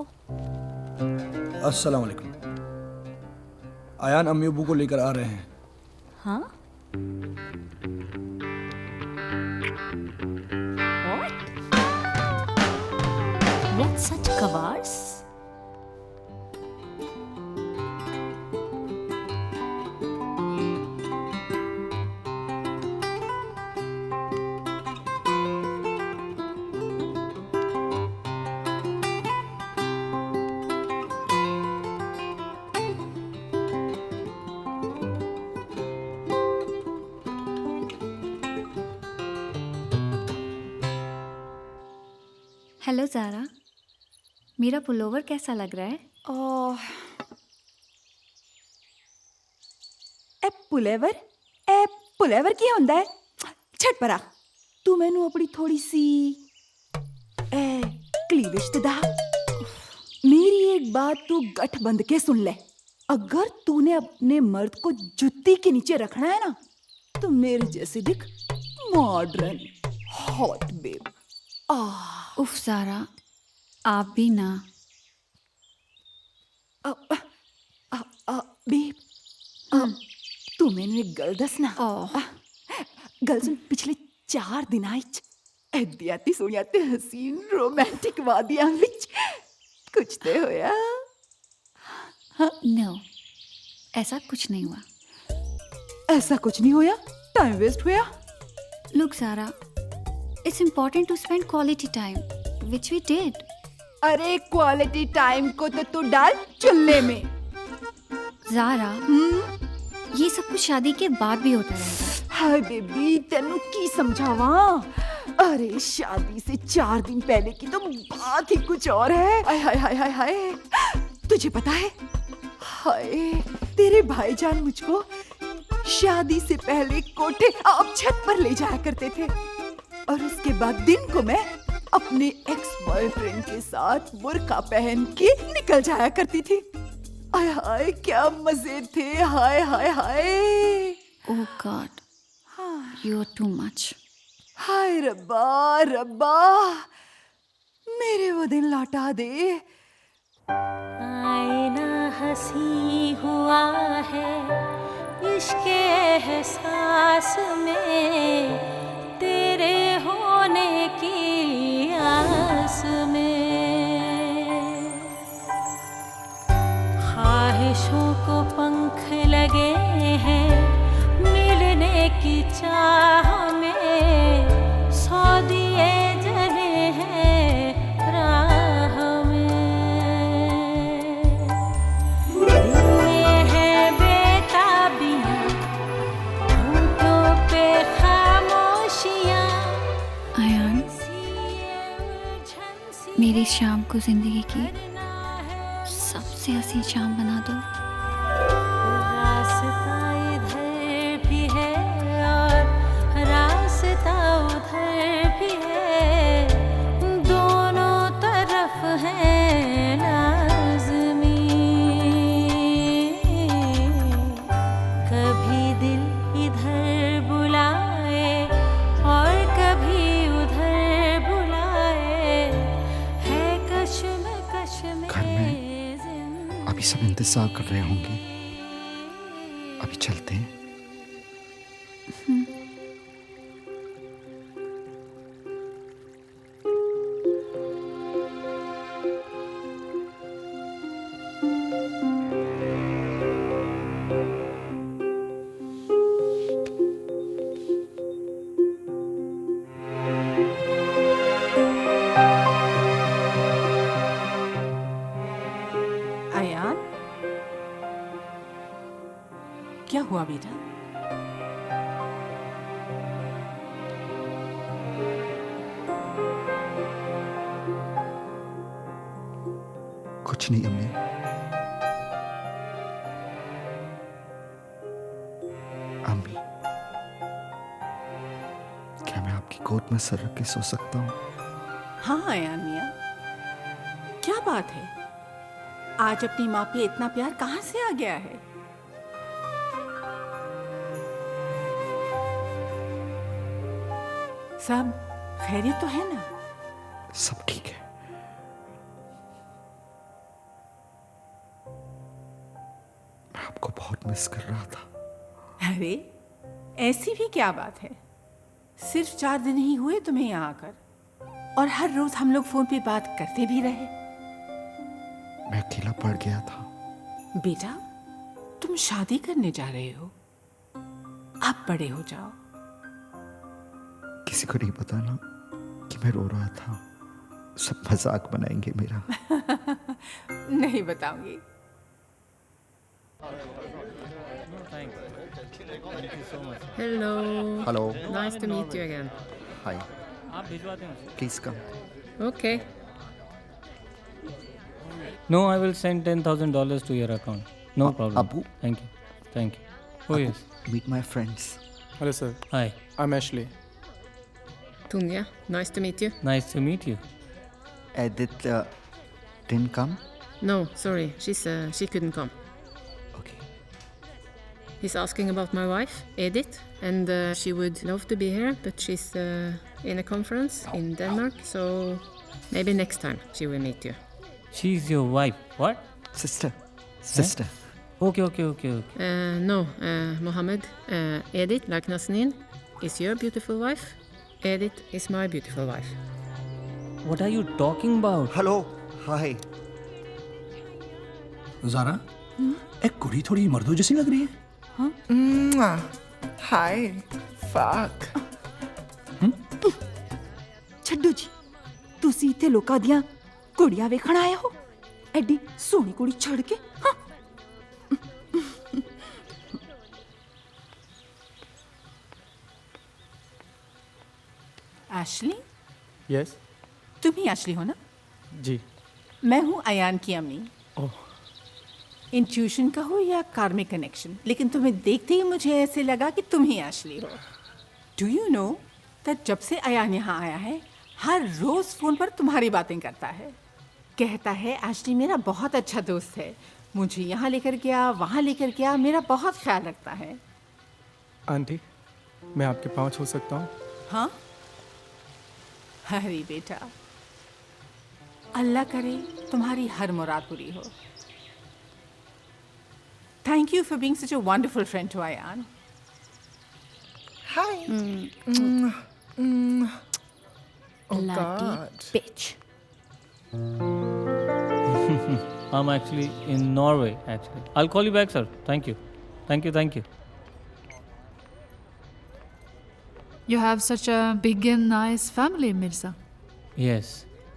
अस्सलाम वालेकुम. आयान अम्मी अब्बू को लेकर आ रहे हैं. हाँ? What such cowards? Hello Zara, मेरा पुलोवर कैसा लग रहा है? ए पुलेवर की ਹੁੰਦਾ है? ਛੱਡ ਪਰਾ. ਤੂੰ ਮੈਨੂੰ ਆਪਣੀ ਥੋੜੀ ਸੀ क्लीविश तो दा. मेरी एक बात तू गठ बंद के सुन ले. अगर तूने अपने मर्द को जुत्ती के नीचे रखना है ना, तो मेरे जैसे दिख, मॉडर्न हॉट बेब. उफ ज़ारा, आप भी ना. बेब, तू मैंने एक गल दसना. गल सुन, पिछले 4 दिनां विच ऐदियां सोनिया ते हसीन रोमांटिक वादियां विच कुछ ते होया? नो, ऐसा कुछ नहीं हुआ. ऐसा कुछ नहीं होया? टाइम वेस्ट होया? Look Zara, it's important to spend quality time, which we did. अरे क्वालिटी टाइम को तो तू डाल चुल्ले में. ज़ारा, ये सब कुछ शादी के बाद भी होता रहेगा. हाय बेबी, तेनू की समझावा. अरे शादी से 4 दिन पहले की तो बात ही कुछ और है. हाय हाय हाय हाय हाय. तुझे पता है, हाय तेरे भाईजान मुझको शादी से पहले कोठे आप छत पर ले जाया करते थे, और उसके बाद दिन को मैं अपने एक्स बॉयफ्रेंड के साथ बुर्का पहन के निकल जाया करती थी. हाय हाय क्या मजे थे. हाय हाय हाय. Oh God, you're too much. हाय रब्बा रब्बा, मेरे वो दिन लौटा दे. आईना हंसी हुआ है इश्क एहसास में, तेरे होने की आस में. ख्वाहिशों को पंख लगे हैं मिलने की चाह में, 100 दिए जले हैं राह में. ये है बेताबियां, होठों पे खामोशियां. आयान, मेरी शाम को जिंदगी की सबसे हसीन शाम बना दो. रास्ता इधर भी है और रास्ता उधर भी है, दोनों तरफ है लाज़मी. अभी सब इंतजार कर रहे होंगे, अभी चलते हैं। अयान, क्या हुआ बेटा? कुछ नहीं अम्मी। अम्मी, क्या मैं आपकी गोद में सर रख के सो सकता हूँ? हाँ अयान मियाँ, क्या बात है? आज अपनी माँ पे इतना प्यार कहाँ से आ गया है? सब खैरियत तो है ना? सब ठीक है। मैं आपको बहुत मिस कर रहा था। अरे ऐसी भी क्या बात है? सिर्फ 4 दिन ही हुए तुम्हें यहाँ आकर, और हर रोज हम लोग फोन पे बात करते भी रहे। मैं अकेला पड़ गया था। बेटा, तुम शादी करने जा रहे हो, आप बड़े हो जाओ। किसी को नहीं पता ना कि मैं रो रहा था। सब मजाक बनाएंगे मेरा। नहीं बताऊंगी। Hello. Hello. Nice to meet you again. Hi. आप भिजवा दें। Please come. Okay. No, I will send $10,000 to your account. No problem. Abu? Thank you. Thank you. Oh yes. Meet my friends. Hello, sir. Hi. I'm Ashley. Tunya, nice to meet you. Nice to meet you. Edith didn't come? No, sorry, she couldn't come. Okay. He's asking about my wife, Edith, and she would love to be here, but she's in a conference in Denmark, so maybe next time she will meet you. She's your wife. What? Sister. Sister. Okay. No, Mohammed, Edith, like Nasneen, is your beautiful wife. Edith is my beautiful wife. What are you talking about? Hello. Hi. Zaara, एक कुड़ी थोड़ी मर्दों जैसी लग रही है। हाय fuck. ਛੱਡੋ ਜੀ, ਤੁਸੀਂ ਇੱਥੇ ਲੋਕਾਂ ਦੀਆਂ ਕੁੜੀਆਂ ਵੇਖਣ ਆਏ ਹੋ? ਐਡੀ ਸੋਹਣੀ ਕੁੜੀ ਛੱਡ ਕੇ? ਹਾਂ। Ashley, Yes. तुम ही एशली हो ना? जी. मैं हूँ अयान की अम्मी। ओह. इंट्यूशन का हो या कार्मिक कनेक्शन, लेकिन तुम्हें देखते ही मुझे ऐसे लगा कि तुम ही एशली हो। डू यू नो दैट जब से अयान यहाँ आया है, हर रोज फोन पर तुम्हारी बातें करता है। कहता है एशली मेरा बहुत अच्छा दोस्त है, मुझे यहाँ लेकर गया, वहाँ लेकर गया, मेरा बहुत ख्याल रखता है। आंटी, मैं आपके पाँव छू सकता हूँ? हाँ? अरे बेटा, अल्लाह करे तुम्हारी हर मुराद पूरी हो। Thank you for being such a wonderful friend to Ayan. Hi. Oh Bloody God. bitch. I'm actually in Norway, actually. I'll call you back, sir. Thank you. Thank you. You have such a big and nice family, Mirza. Yes,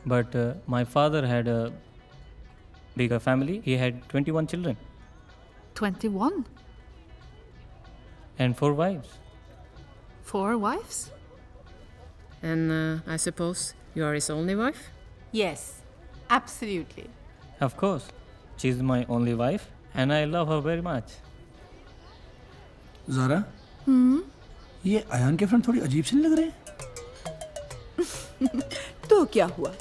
but my father had a bigger family. He had 21 children 21? and 4 wives. 4 wives? And I suppose you are his only wife? Yes, absolutely. Of course, she's my only wife and I love her very much. Zaara, ये अयान के friend थोड़ी अजीब से नहीं लग रहे हैं? तो क्या हुआ?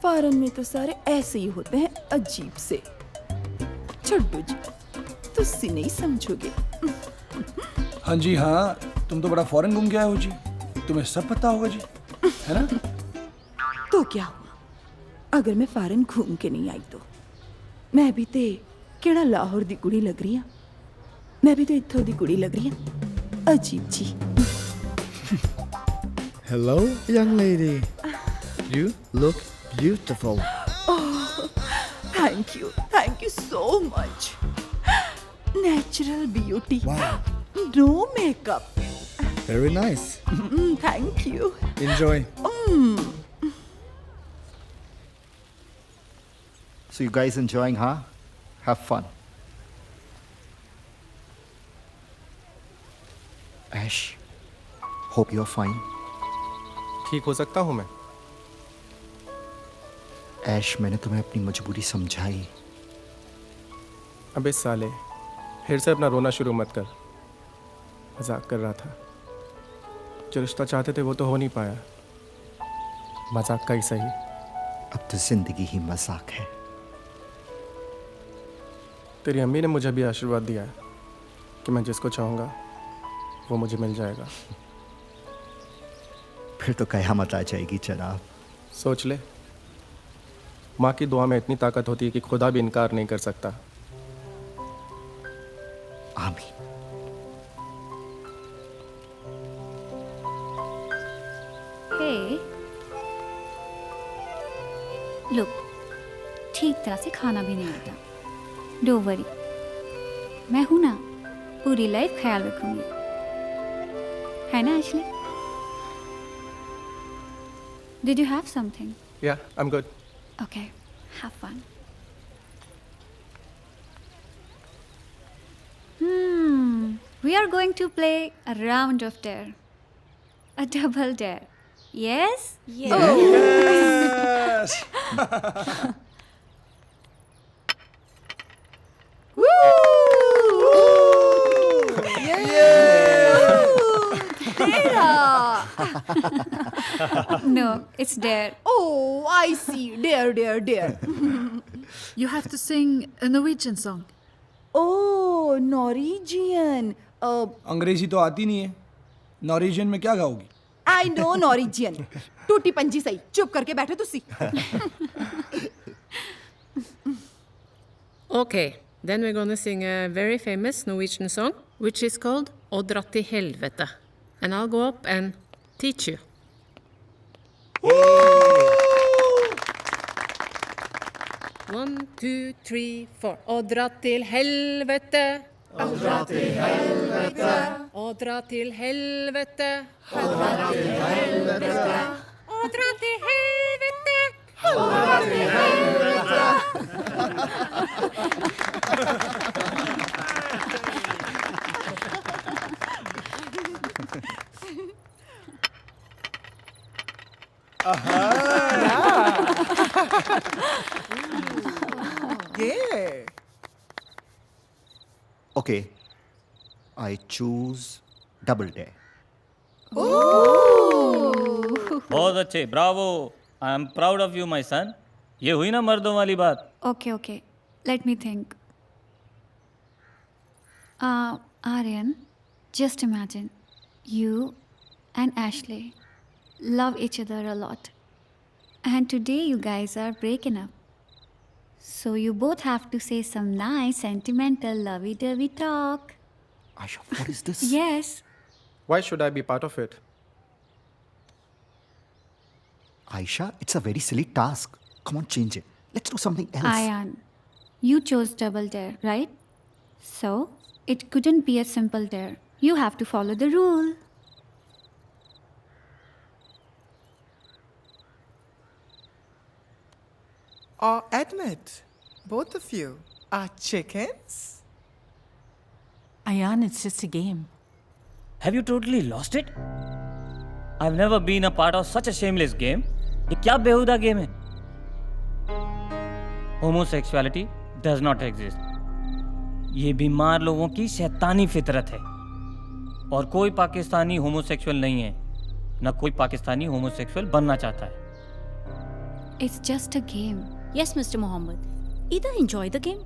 फॉरेन में तो सारे ऐसे ही होते हैं, अजीब से। छोड़ो जी, तुझसे नहीं समझोगे। हाँ जी हाँ, तुम तो बड़ा फॉरेन घूम के आए हो जी, तुम्हें सब पता होगा जी, है ना? तो क्या हुआ अगर मैं फॉरेन घूम के नहीं आई तो? मैं भी ते केड़ा लाहौर दी कुड़ी लग रही हां मैं भी तो इत्थों दी कुड़ी लग रही हां अजीब जी Hello, young lady. You look beautiful. Oh, thank you so much. Natural beauty. Wow. No makeup. Very nice. Thank you. Enjoy. So you guys enjoying, huh? Have fun. Ash, hope you're fine. ठीक हो सकता हूँ मैं? ऐश, मैंने तुम्हें अपनी मजबूरी समझाई। अबे साले, फिर से अपना रोना शुरू मत कर। मजाक कर रहा था। जो रिश्ता चाहते थे वो तो हो नहीं पाया। मजाक का ही सही। अब तो जिंदगी ही मजाक है। तेरी अम्मी ने मुझे भी आशीर्वाद दिया है कि मैं जिसको चाहूँगा वो मुझे मिल जाएगा। फिर तो कयामत आ जाएगी जनाब। सोच ले, माँ की दुआ में इतनी ताकत होती है कि खुदा भी इनकार नहीं कर सकता। आमीन। Hey, look, ठीक तरह से खाना भी नहीं आता। Don't worry, मैं हूं ना, पूरी लाइफ ख्याल रखूंगी, है ना Ashley? Did you have something? Yeah, I'm good. Okay, have fun. We are going to play a round of dare. A double dare. Yes? Yes! No, it's dare. Oh, I see. Dare. You have to sing a Norwegian song. Oh, Norwegian. अंग्रेजी तो आती नहीं है। Norwegian में क्या गाओगी? I know Norwegian. टूटी पंजी सही, चुप करके बैठो तुसी. Okay, then we're gonna sing a very famous Norwegian song, which is called Å dra til helvete. And I'll go up and teach you. One, two, three, four. Å dra til helvete. Å dra til helvete. Å dra til helvete. Å dra til helvete. Å dra til helvete. Å dra til helvete. Yeah. Okay, I choose double dare. बहुत अच्छे, Bravo. I am proud of you my son. ये हुई ना मर्दों वाली बात। Okay. Let me think. Aryan, just imagine you and Ashley love each other a lot. And today you guys are breaking up. So you both have to say some nice, sentimental, lovey-dovey talk. Aisha, what is this? Yes. Why should I be part of it? Aisha, it's a very silly task. Come on, change it. Let's do something else. Ayan, you chose double dare, right? So, it couldn't be a simple dare. You have to follow the rule. Or admit, both of you are chickens? Ayan, it's just a game. Have you totally lost it? I've never been a part of such a shameless game. ये क्या बेहुदा game है? Homosexuality does not exist. ये बीमार लोगों की शैतानी फितरत है। और कोई पाकिस्तानी होमोसेक्सुअल नहीं है, न कोई पाकिस्तानी होमोसेक्सुअल बनना चाहता है। It's just a game. Yes, Mr. Mohammed. Either enjoy the game,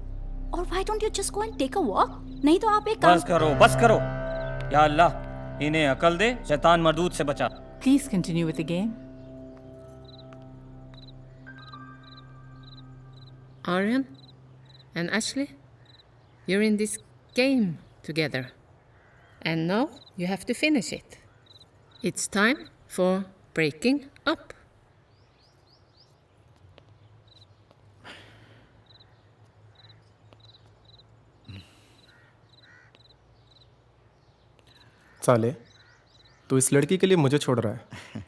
or why don't you just go and take a walk? नहीं तो आप एक काम बस करो। या अल्लाह, इन्हें अकल दे, शैतान मरदूद से बचा। Please continue with the game. Aryan, And Ashley, you're in this game together. And now you have to finish it. It's time for breaking up. साले, तू इस लड़की के लिए मुझे छोड़ रहा है।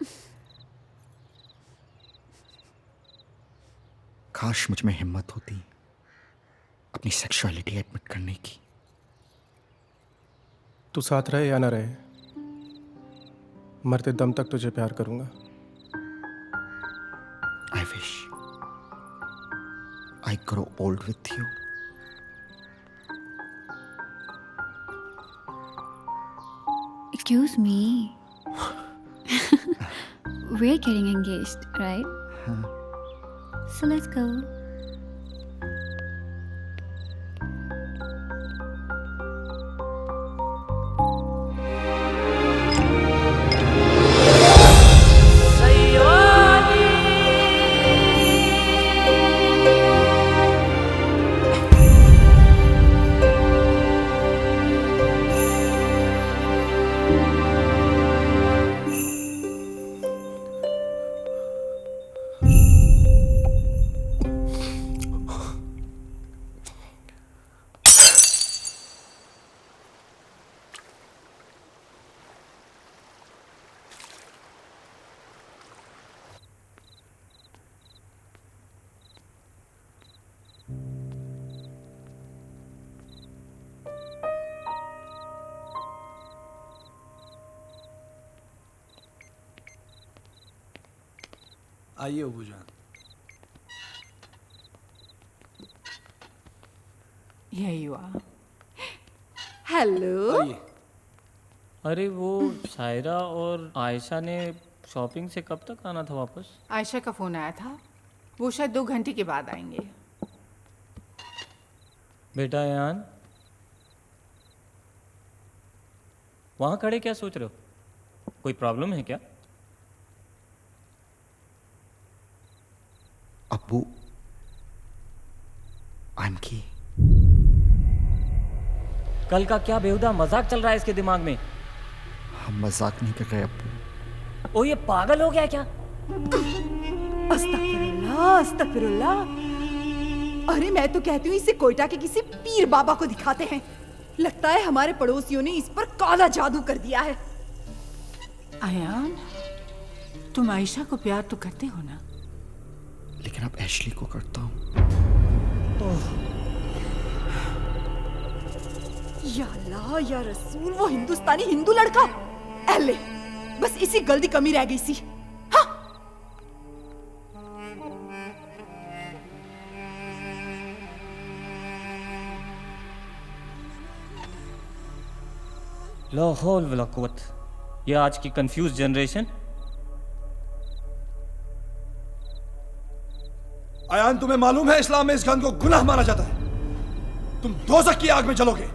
काश मुझ में हिम्मत होती अपनी सेक्सुअलिटी एडमिट करने की। तू साथ रहे या ना रहे, मरते दम तक तुझे प्यार करूंगा। I wish I grow old with you. Excuse me. We're getting engaged, right? So let's go. आइए अबू जान। Here you are. Hello. अरे वो सायरा और आयशा ने शॉपिंग से कब तक आना था वापस? आयशा का फोन आया था, वो शायद 2 घंटे के बाद आएंगे। बेटा यान, वहां खड़े क्या सोच रहे हो? कोई प्रॉब्लम है क्या? अब्बू, आई एम की। कल का क्या बेहुदा मजाक चल रहा है इसके दिमाग में? हम मजाक नहीं कर रहे अब्बू। ओ ये पागल हो गया क्या? अस्तगफिरुल्लाह, अस्तगफिरुल्लाह। अरे मैं तो कहती हूँ इसे कोयटा के किसी पीर बाबा को दिखाते हैं। लगता है हमारे पड़ोसियों ने इस पर काला जादू कर दिया है। आयान, तुम आयशा को प्यार तो करते हो ना? लेकिन अब एशली को करता हूँ। या अल्लाह या रसूल, वो हिंदुस्तानी हिंदू लड़का। एले, बस इसी गलती कमी रह गई सी। हाँ? ला हौल वला कुव्वत। ये आज की कंफ्यूज जनरेशन। आयान, तुम्हें मालूम है इस्लाम में इस गन को गुनाह माना जाता है। तुम दोज़ख की आग में जलोगे।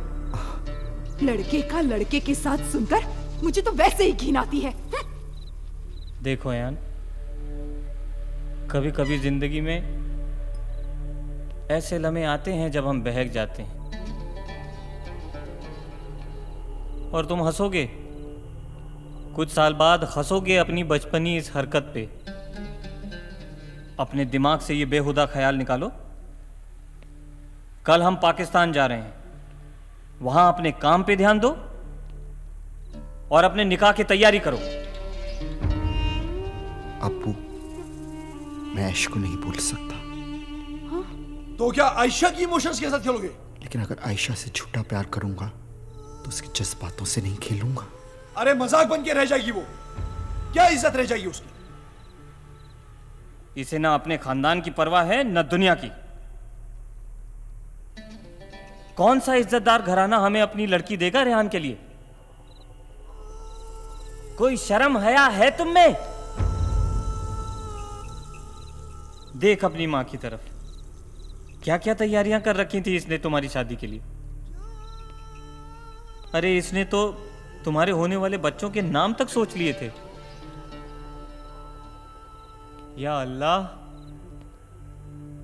लड़के का लड़के के साथ सुनकर मुझे तो वैसे ही घिन आती है। देखो यान, कभी कभी जिंदगी में ऐसे लम्हे आते हैं जब हम बहक जाते हैं और तुम हंसोगे। कुछ साल बाद हंसोगे अपनी बचपनी इस हरकत पे। अपने दिमाग से ये बेहुदा ख्याल निकालो। कल हम पाकिस्तान जा रहे हैं, वहां अपने काम पे ध्यान दो और अपने निकाह की तैयारी करो। अब्बू, मैं ऐश को नहीं भूल सकता। तो क्या आयशा की इमोशंस के साथ खेलोगे? लेकिन अगर आयशा से झूठा प्यार करूंगा तो उसकी जज्बातों से नहीं खेलूंगा। अरे मजाक बन के रह जाएगी वो। क्या इज्जत रह जाएगी उसकी? इसे ना अपने खानदान की परवाह है न दुनिया की। कौन सा इज्जतदार घराना हमें अपनी लड़की देगा रेहान के लिए? कोई शर्म हया है तुम में? देख अपनी मां की तरफ, क्या क्या तैयारियां कर रखी थी इसने तुम्हारी शादी के लिए। अरे इसने तो तुम्हारे होने वाले बच्चों के नाम तक सोच लिए थे। या अल्लाह,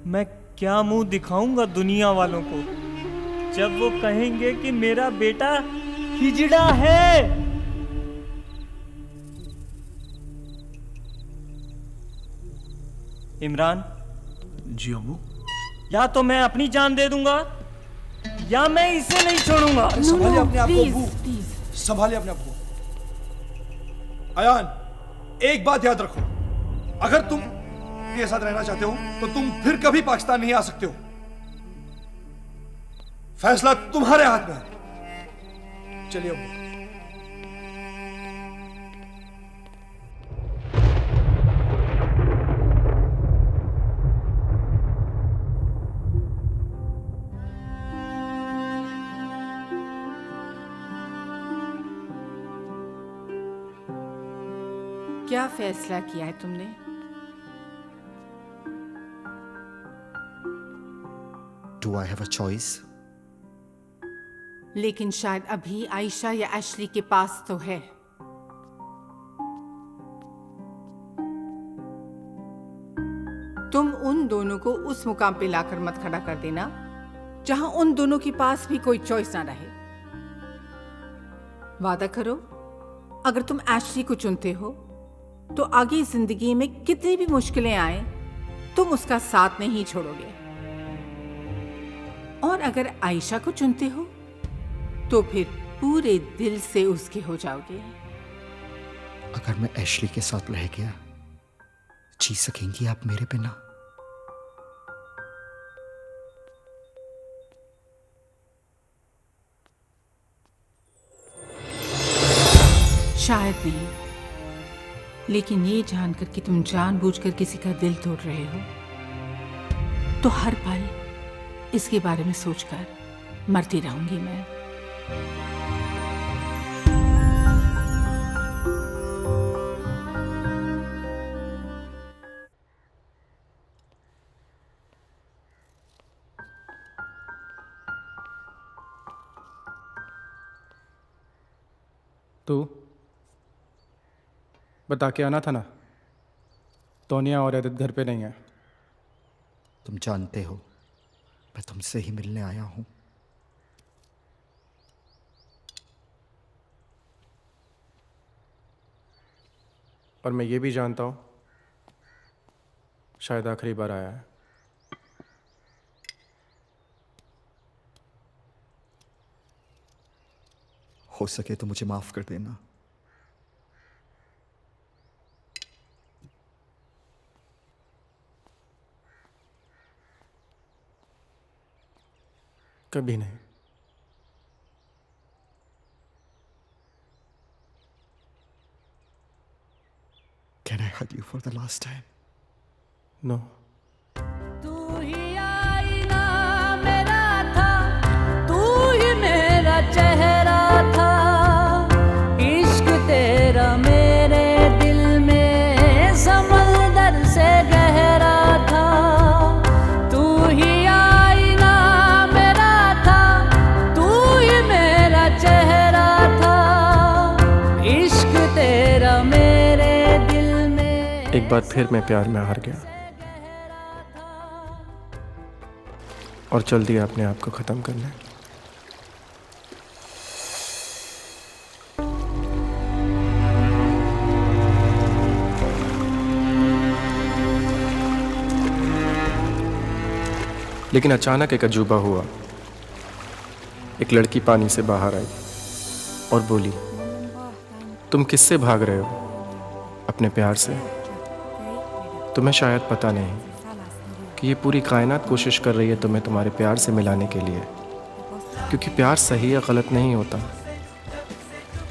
मैं क्या मुंह दिखाऊंगा दुनिया वालों को जब वो कहेंगे कि मेरा बेटा हिजड़ा है। इमरान जी अबू। या तो मैं अपनी जान दे दूंगा या मैं इसे नहीं छोड़ूंगा। संभालिए अपने आप को अबू, संभालिए अपने आप को। अयान, एक बात याद रखो, अगर तुम के साथ रहना चाहते हो तो तुम फिर कभी पाकिस्तान नहीं आ सकते हो। फैसला तुम्हारे हाथ में है। चलिए अबू। क्या फैसला किया है तुमने? Do I have a choice? लेकिन शायद अभी आयशा या एशली के पास तो है। तुम उन दोनों को उस मुकाम पे लाकर मत खड़ा कर देना जहां उन दोनों के पास भी कोई चॉइस ना रहे। वादा करो, अगर तुम एशली को चुनते हो तो आगे जिंदगी में कितनी भी मुश्किलें आए तुम उसका साथ नहीं छोड़ोगे, और अगर आयशा को चुनते हो तो फिर पूरे दिल से उसके हो जाओगे। अगर मैं एशली के साथ रह गया, जी सकेंगी आप मेरे बिना? शायद नहीं, लेकिन ये जानकर कि तुम जानबूझकर किसी का दिल तोड़ रहे हो तो हर पल इसके बारे में सोचकर मरती रहूंगी मैं। तू बता के आना था ना, तोनिया और एदित घर पे नहीं है। तुम जानते हो मैं तुमसे ही मिलने आया हूं। और मैं ये भी जानता हूं शायद आखिरी बार आया है। हो सके तो मुझे माफ कर देना। कभी नहीं। Can I hug you for the last time? No. तू ही आईना मेरा था, तू ही मेरा चेहरा था, इश्क तेरा मेरे दिल में समंदर से गहरा था। तू ही आईना मेरा था, तू ही मेरा चेहरा था, इश्क तेरा मेरे दिल में। एक बार फिर मैं प्यार में हार गया और चल दिया अपने आप को खत्म करने। लेकिन अचानक एक अजूबा हुआ। एक लड़की पानी से बाहर आई और बोली, तुम किससे भाग रहे हो? अपने प्यार से। तुम्हें शायद पता नहीं कि ये पूरी कायनात कोशिश कर रही है तुम्हें तुम्हारे प्यार से मिलाने के लिए, क्योंकि प्यार सही या गलत नहीं होता।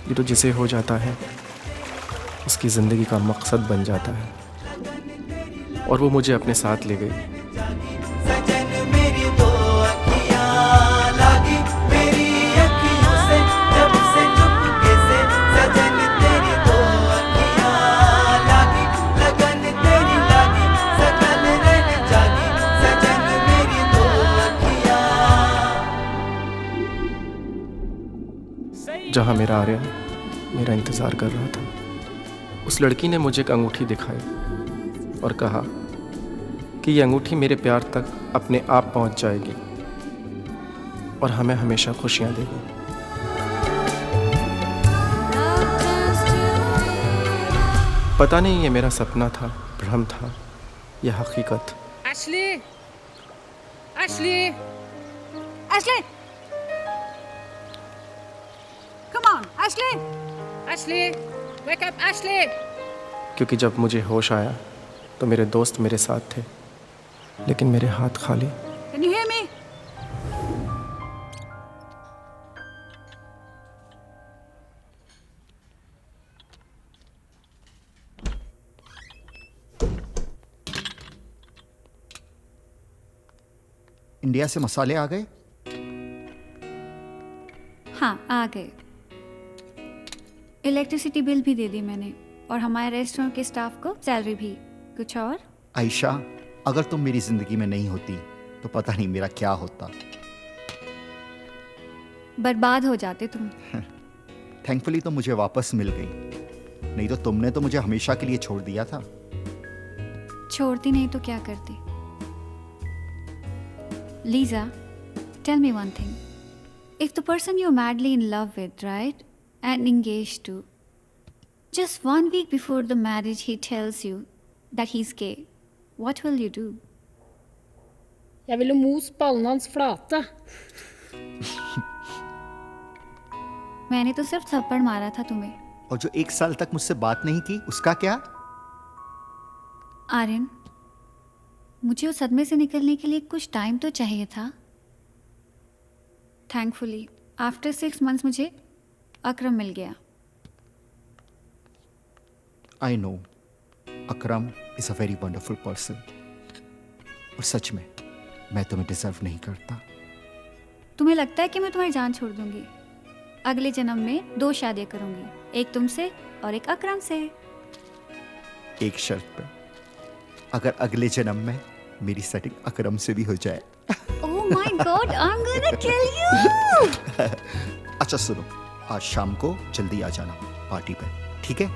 ये तो जिसे हो जाता है उसकी ज़िंदगी का मकसद बन जाता है। और वो मुझे अपने साथ ले गई। जहाँ मेरा आर्यन मेरा इंतज़ार कर रहा था। उस लड़की ने मुझे एक अंगूठी दिखाई और कहा कि ये अंगूठी मेरे प्यार तक अपने आप पहुंच जाएगी और हमें हमेशा खुशियां देगी। पता नहीं ये मेरा सपना था, भ्रम था या हकीकत। Ashley! Ashley! Ashley! Come on, Ashley! Ashley! Wake up, Ashley! क्योंकि जब मुझे होश आया तो मेरे दोस्त मेरे साथ थे, लेकिन मेरे हाथ खाली। Can you hear me? India से मसाले आ गए? हाँ, आ गए। इलेक्ट्रिसिटी बिल भी दे दी मैंने और हमारे रेस्टोरेंट के स्टाफ को सैलरी भी। कुछ और? आयशा, अगर तुम मेरी जिंदगी में नहीं होती तो पता नहीं मेरा क्या होता। बर्बाद हो जाते तुम। थैंकफुली तो मुझे वापस मिल गई, नहीं तो तुमने तो मुझे हमेशा के लिए छोड़ दिया था। छोड़ती नहीं तो क्या करती? Lisa, tell me one thing. If the person you're madly in love with, right, and engaged to, just 1 week before the marriage he tells you that he's gay, what will you do? Jeg ville mos ballene hans flate. मैंने तो सिर्फ थप्पड़ मारा था तुम्हें। और जो 1 साल तक मुझसे बात नहीं की, उसका क्या? आर्यन, मुझे उस सदमे से निकलने के लिए कुछ टाइम तो चाहिए था। थैंकफुली आफ्टर 6 months मुझे अकरम मिल गया। I know Akram is a very wonderful person, और सच में मैं तुम्हें डिजर्व नहीं करता। तुम्हें लगता है कि मैं तुम्हारी जान छोड़ दूंगी? अगले जन्म में 2 शादियां करूंगी, एक तुमसे और एक अकरम से। एक शर्त पे, अगर अगले जन्म में मेरी सेटिंग अकरम से भी हो जाए। Oh my God, I'm gonna kill you! अच्छा सुनो, आज शाम को जल्दी आ जाना पार्टी पे, ठीक है?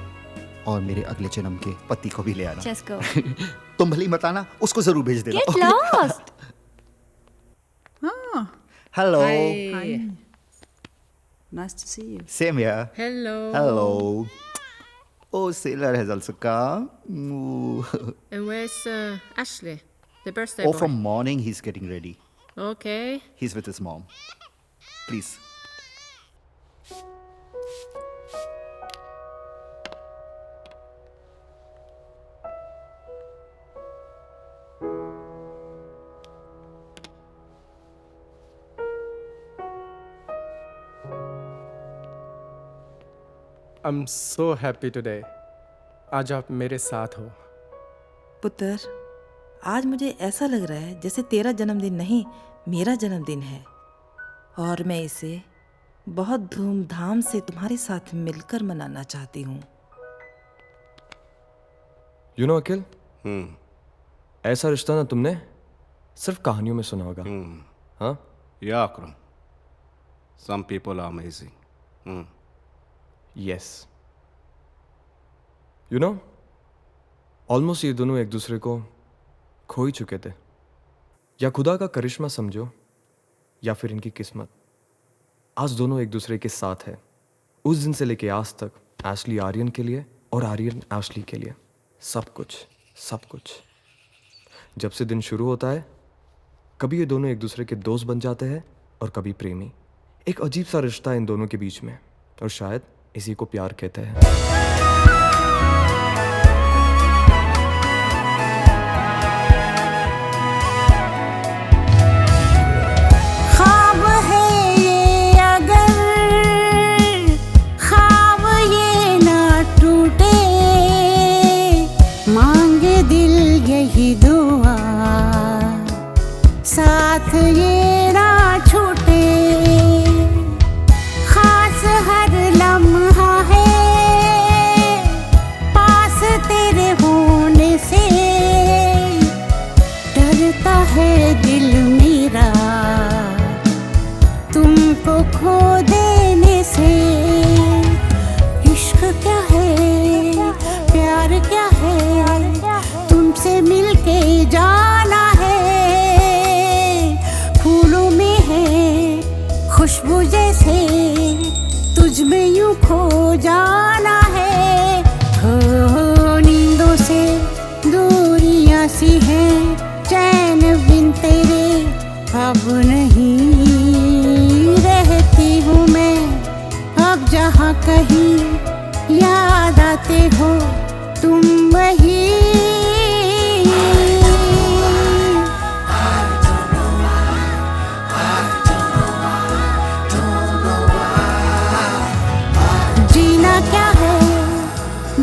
और मेरे अगले जन्म के पति को भी ले आना। Just go. तुम भली मत आना, उसको जरूर भेज देना। Get lost! Hello. Hi. Nice to see you. Same here. Hello. Hello. Oh, Sailor has also come. Ooh. And where's Ashley, the birthday Oh, boy? from morning he's getting ready. Okay. He's with his mom. Please. I'm so happy today. आज आप मेरे साथ हो। पुत्र, आज मुझे ऐसा लग रहा है जैसे तेरा जन्मदिन नहीं, मेरा जन्मदिन है, और मैं इसे बहुत धूमधाम से तुम्हारे साथ मिलकर मनाना चाहती हूँ। You know अखिल, ऐसा रिश्ता ना तुमने सिर्फ कहानियों में सुना होगा। हाँ? Yeah, Akram. Some people are amazing. Yes. You know, almost ये दोनों एक दूसरे को खो ही चुके थे। या खुदा का करिश्मा समझो, या फिर इनकी किस्मत। आज दोनों एक दूसरे के साथ है। उस दिन से लेके आज तक एशली आर्यन के लिए और आर्यन एशली के लिए। सब कुछ। जब से दिन शुरू होता है, कभी ये दोनों एक दूसरे के दोस्त बन जाते हैं और कभी प्रेमी। एक अजीब सा रिश्ता इन दोनों के बीच में, और शायद इसी को प्यार कहते हैं। ख्वाब है ये अगर ख्वाब ये ना टूटे, मांगे दिल यही दुआ साथ ये ना छूटे। खास हर लम्हा है पास तेरे होने से, डरता है दिल मेरा तुमको खो देने से। इश्क क्या है, प्यार क्या है, तुमसे मिलके जान यूं खो जाना है। हो नींदों से दूरियां सी हैं, चैन बिन तेरे अब नहीं रहती हूँ मैं। अब जहाँ कहीं याद आते हो तुम वही। जीना क्या है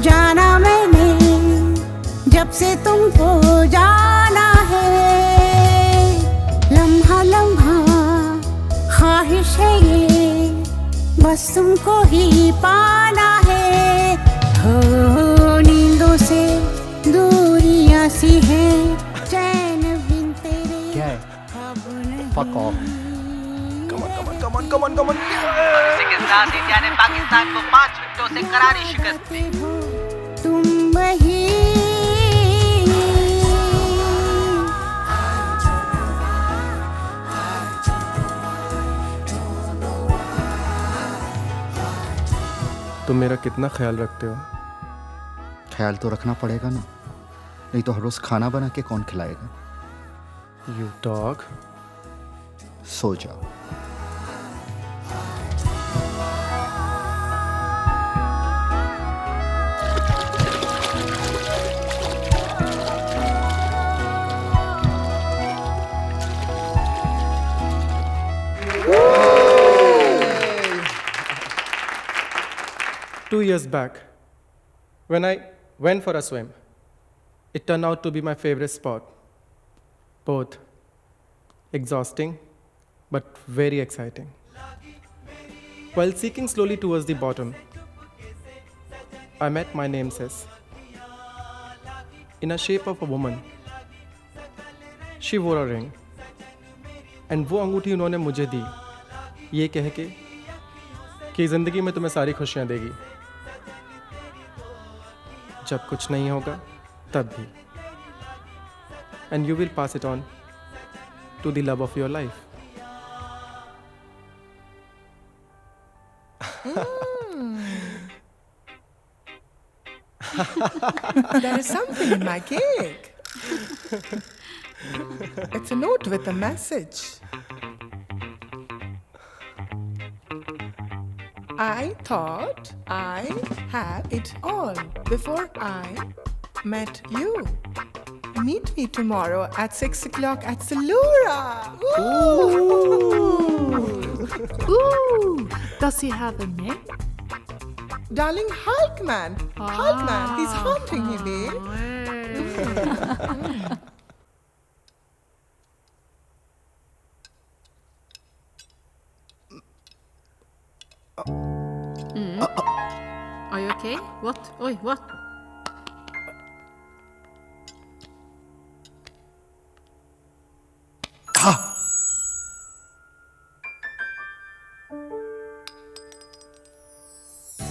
जाना मैंने, जब से तुमको जाना है। लम्हा लम्हा ख्वाहिश है ये, बस तुमको ही पाना है। हो नींदों से दूरियां सी हैं, चैन बिन तेरे क्या है? Fuck off. Come on. इसी के साथ इंडिया ने पाकिस्तान को 5 विकेटों से करारी शिकस्त दी। तुम वही। तुम मेरा कितना ख्याल रखते हो? ख्याल तो रखना पड़ेगा ना, नहीं तो हर रोज खाना बना के कौन खिलाएगा? You dog. सो जाओ। Two years back, when I went for a swim, it turned out to be my favorite sport. Both exhausting but very exciting. While sinking slowly towards the bottom, I met my nemesis in a shape of a woman. She wore a ring, and वो अंगूठी उन्होंने मुझे दी, ये कह के कि जिंदगी में तुम्हें सारी खुशियां देगी, जब कुछ नहीं होगा तब भी, and you will pass it on to the love of your life. There is something in my cake. It's a note with a message. I thought I had it all before I met you. Meet me tomorrow at 6 o'clock at Salura. Ooh, does he have a name? Darling Hulkman. Hulkman, he's haunting me, babe. Are you okay? What? Oi, what?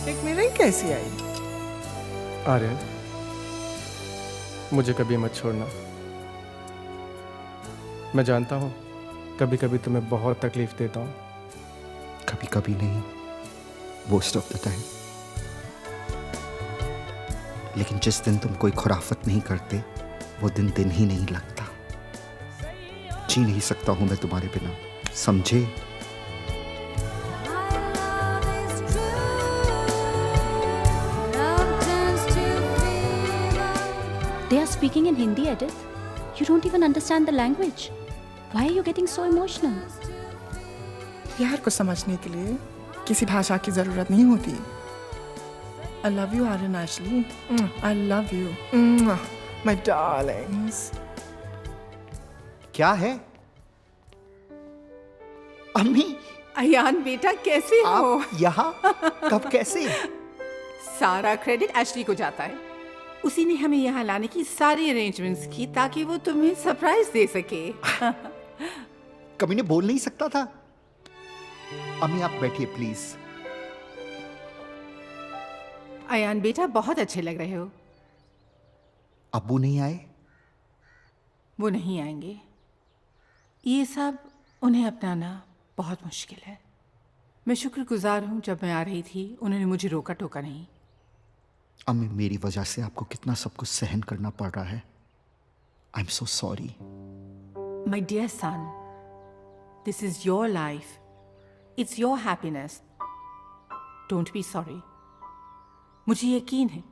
Cake में ring कैसी आई? आर्यन, मुझे कभी मत छोड़ना। मैं जानता हूँ कभी कभी तुम्हें बहुत तकलीफ देता हूँ। कभी कभी नहीं, मोस्ट ऑफ द टाइम। लेकिन जिस दिन तुम कोई खुराफत नहीं करते, वो दिन ही नहीं लगता। जी नहीं सकता हूं मैं तुम्हारे बिना, समझे? They are speaking in Hindi, Edith. You don't even understand the language. Why are you getting so emotional? प्यार को समझने के लिए किसी भाषा की जरूरत नहीं होती। I love you, Aryan Ashley. I love you. My darlings. क्या है? अम्मी, अयान बेटा कैसे हो? आप यहाँ कब कैसे? सारा क्रेडिट एशली को जाता है। उसी ने हमें यहाँ लाने की सारी अरेंजमेंट्स की ताकि वो तुम्हें सरप्राइज दे सके। कभी ने बोल नहीं सकता था? अम्मी आप बैठिए प्लीज। अयान बेटा बहुत अच्छे लग रहे हो। अब्बू नहीं आए? वो नहीं आएंगे। ये सब उन्हें अपनाना बहुत मुश्किल है। मैं शुक्रगुजार हूँ जब मैं आ रही थी उन्होंने मुझे रोका टोका नहीं। अम्मी, मेरी वजह से आपको कितना सब कुछ सहन करना पड़ रहा है। I am so sorry. My dear son, this is your life. It's your happiness. Don't be sorry. मुझे यकीन है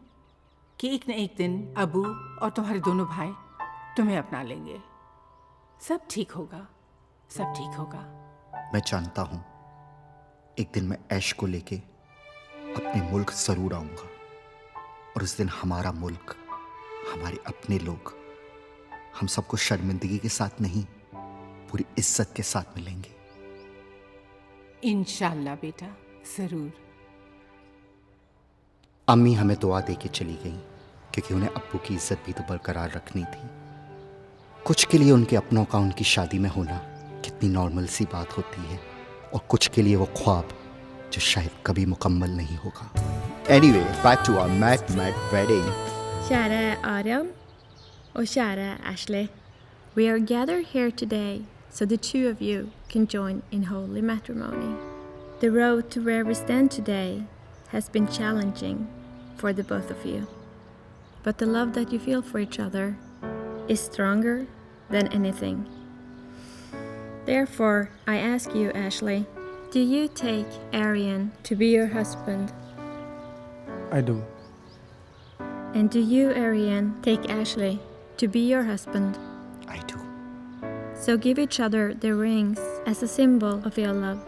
कि एक न एक दिन अबू और तुम्हारे दोनों भाई तुम्हें अपना लेंगे। सब ठीक होगा, सब ठीक होगा। मैं जानता हूं एक दिन मैं ऐश को लेके अपने मुल्क जरूर आऊंगा और उस दिन हमारा मुल्क, हमारे अपने लोग हम सबको शर्मिंदगी के साथ नहीं, पूरी इज्जत के साथ मिलेंगे। इंशाल्लाह बेटा, जरूर। अम्मी हमें दुआ दे के चली गई क्योंकि उन्हें अब्बू की इज्जत भी तो बरकरार रखनी थी। कुछ के लिए उनके अपनों का उनकी शादी में होना कितनी नॉर्मल सी बात होती है और कुछ के लिए वो ख्वाब जो शायद कभी मुकम्मल नहीं होगा। Anyway, back to our mad wedding. Kära Adam och kära Ashley, we are gathered here today so the two of you can join in holy matrimony. The road to where we stand today has been challenging for the both of you, but the love that you feel for each other is stronger than anything. Therefore, I ask you, Ashley, do you take Arian to be your husband? I do. And do you, Arian, take Ashley to be your husband? I do. So give each other the rings as a symbol of your love.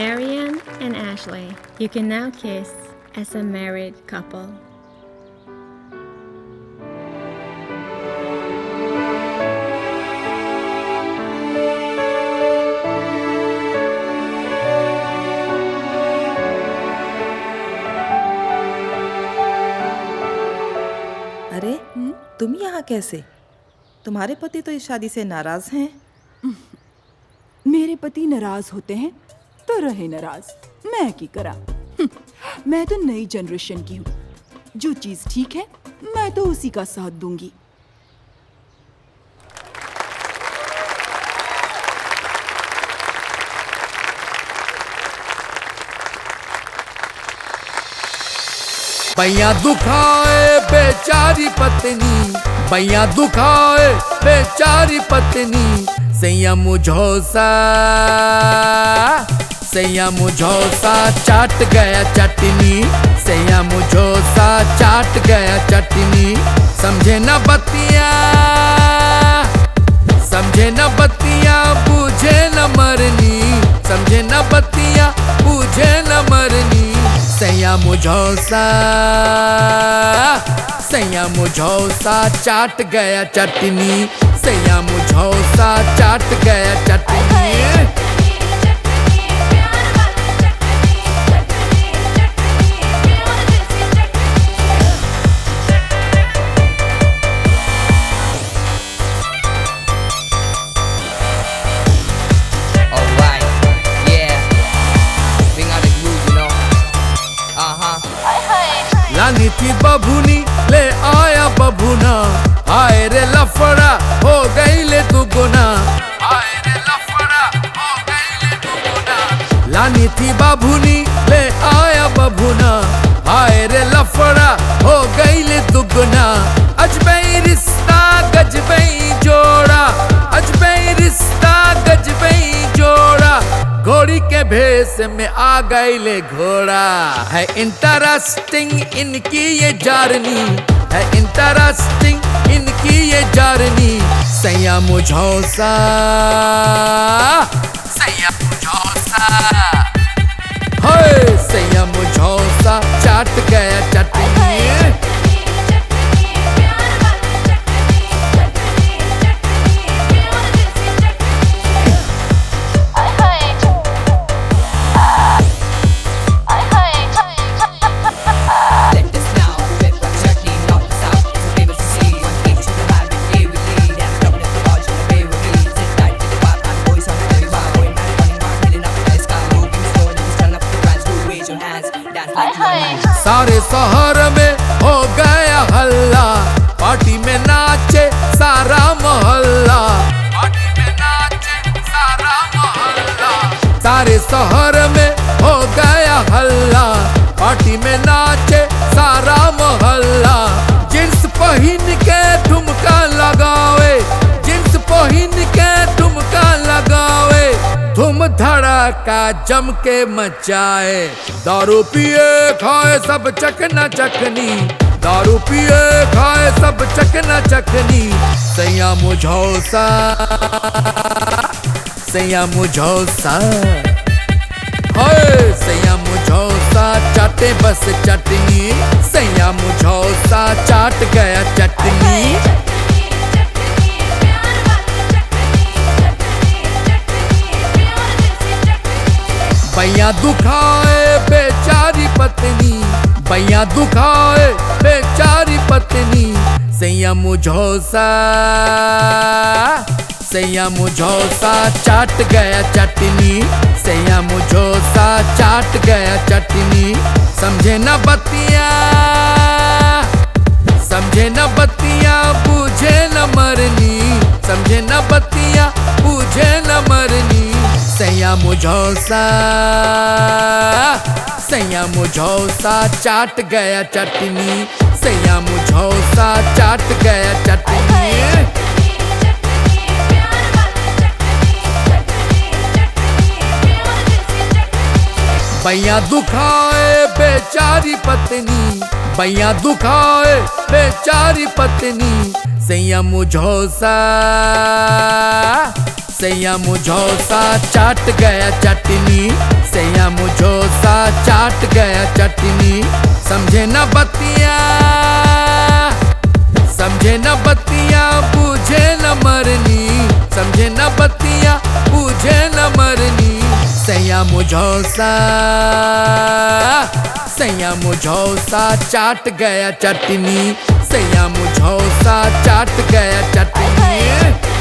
Arian and Ashley, you can now kiss as a married couple. अरे तुम यहाँ कैसे? तुम्हारे पति तो इस शादी से नाराज हैं। मेरे पति नाराज होते हैं तो रहे नाराज, मैं की करा। मैं तो नई जनरेशन की हूँ, जो चीज ठीक है मैं तो उसी का साथ दूंगी। बैया दुखाए बेचारी पत्नी, बैया दुखाए बेचारी पत्नी, सैया मुझौसा चाट गया चटनी, सैया मुझौसा चाट गया चटनी। समझे न बतिया बूझे न मरनी, समझे न बतिया बूझे न मरनी। सैया मुझौसा चाट गया चटनी, सैया मुझौसा चाट गया चटनी। लानी थी बभुनी ले आया बभुना, आए रे लफड़ा हो गई ले दुगुना, आए रे लफड़ा हो गई ले दुगुना। लानी थी बभुनी ले आया बभुना, आए रे लफड़ा हो गई ले दुगुना। अजबई रिश्ता गजबई जोड़ा, अजबई रिश्ता गजबई जोड़ा, घोड़ी के भेष में आ गई ले घोड़ा। है इंटरेस्टिंग इनकी ये जर्नी, है इंटरेस्टिंग इनकी ये जर्नी। सैया मुझौसा हाय, सैया मुझौसा चाट गया चटनी। सारे शहर में हो गया हल्ला, पार्टी में नाचे सारा मोहल्ला, पार्टी में नाचे सारा मोहल्ला। सारे शहर में हो गया हल्ला, पार्टी में नाचे सारा मोहल्ला। जींस पहन के ठुमका लगावे, जींस पहन के ठुमका लगावे, धूम धड़ाका जम के मचाए। दारू पिए खाए सब चकना चकनी, दारू पिए खाए सब चकना चकनी। सैया मुझौसा, सैया मुझौसा, हाय सैया मुझौसा चाटे बस चटनी, सैया मुझौसा चाट गया चटनी। भैया दुखाए बेचारी पत्नी, भैया दुखाए बेचारी पत्नी। सैया मुझौसा, सैया मुझौसा चाट गया चटनी, सैया मुझौसा चाट गया चटनी। समझे न बतिया, समझे न बतिया बूझे न मरनी, समझे न बतिया बूझे न मरनी। सैया मुझौसा, सैया मुझौसा चाट गया चटनी, सैया मुझौसा चाट गया चटनी। भैया दुखाए बेचारी पत्नी, भैया दुखाए बेचारी पत्नी। सैया मुझौसा, सैया मुझौसा चाट गया चटनी, सैया मुझौसा चाट गया चटनी। समझे न बतिया, समझे न बतिया बूझे न मरनी, समझे न बतिया बूझे न मरनी। सैया मुझौसा, सैया मुझौसा चाट गया चटनी, सैया मुझौसा चाट गया चटनी।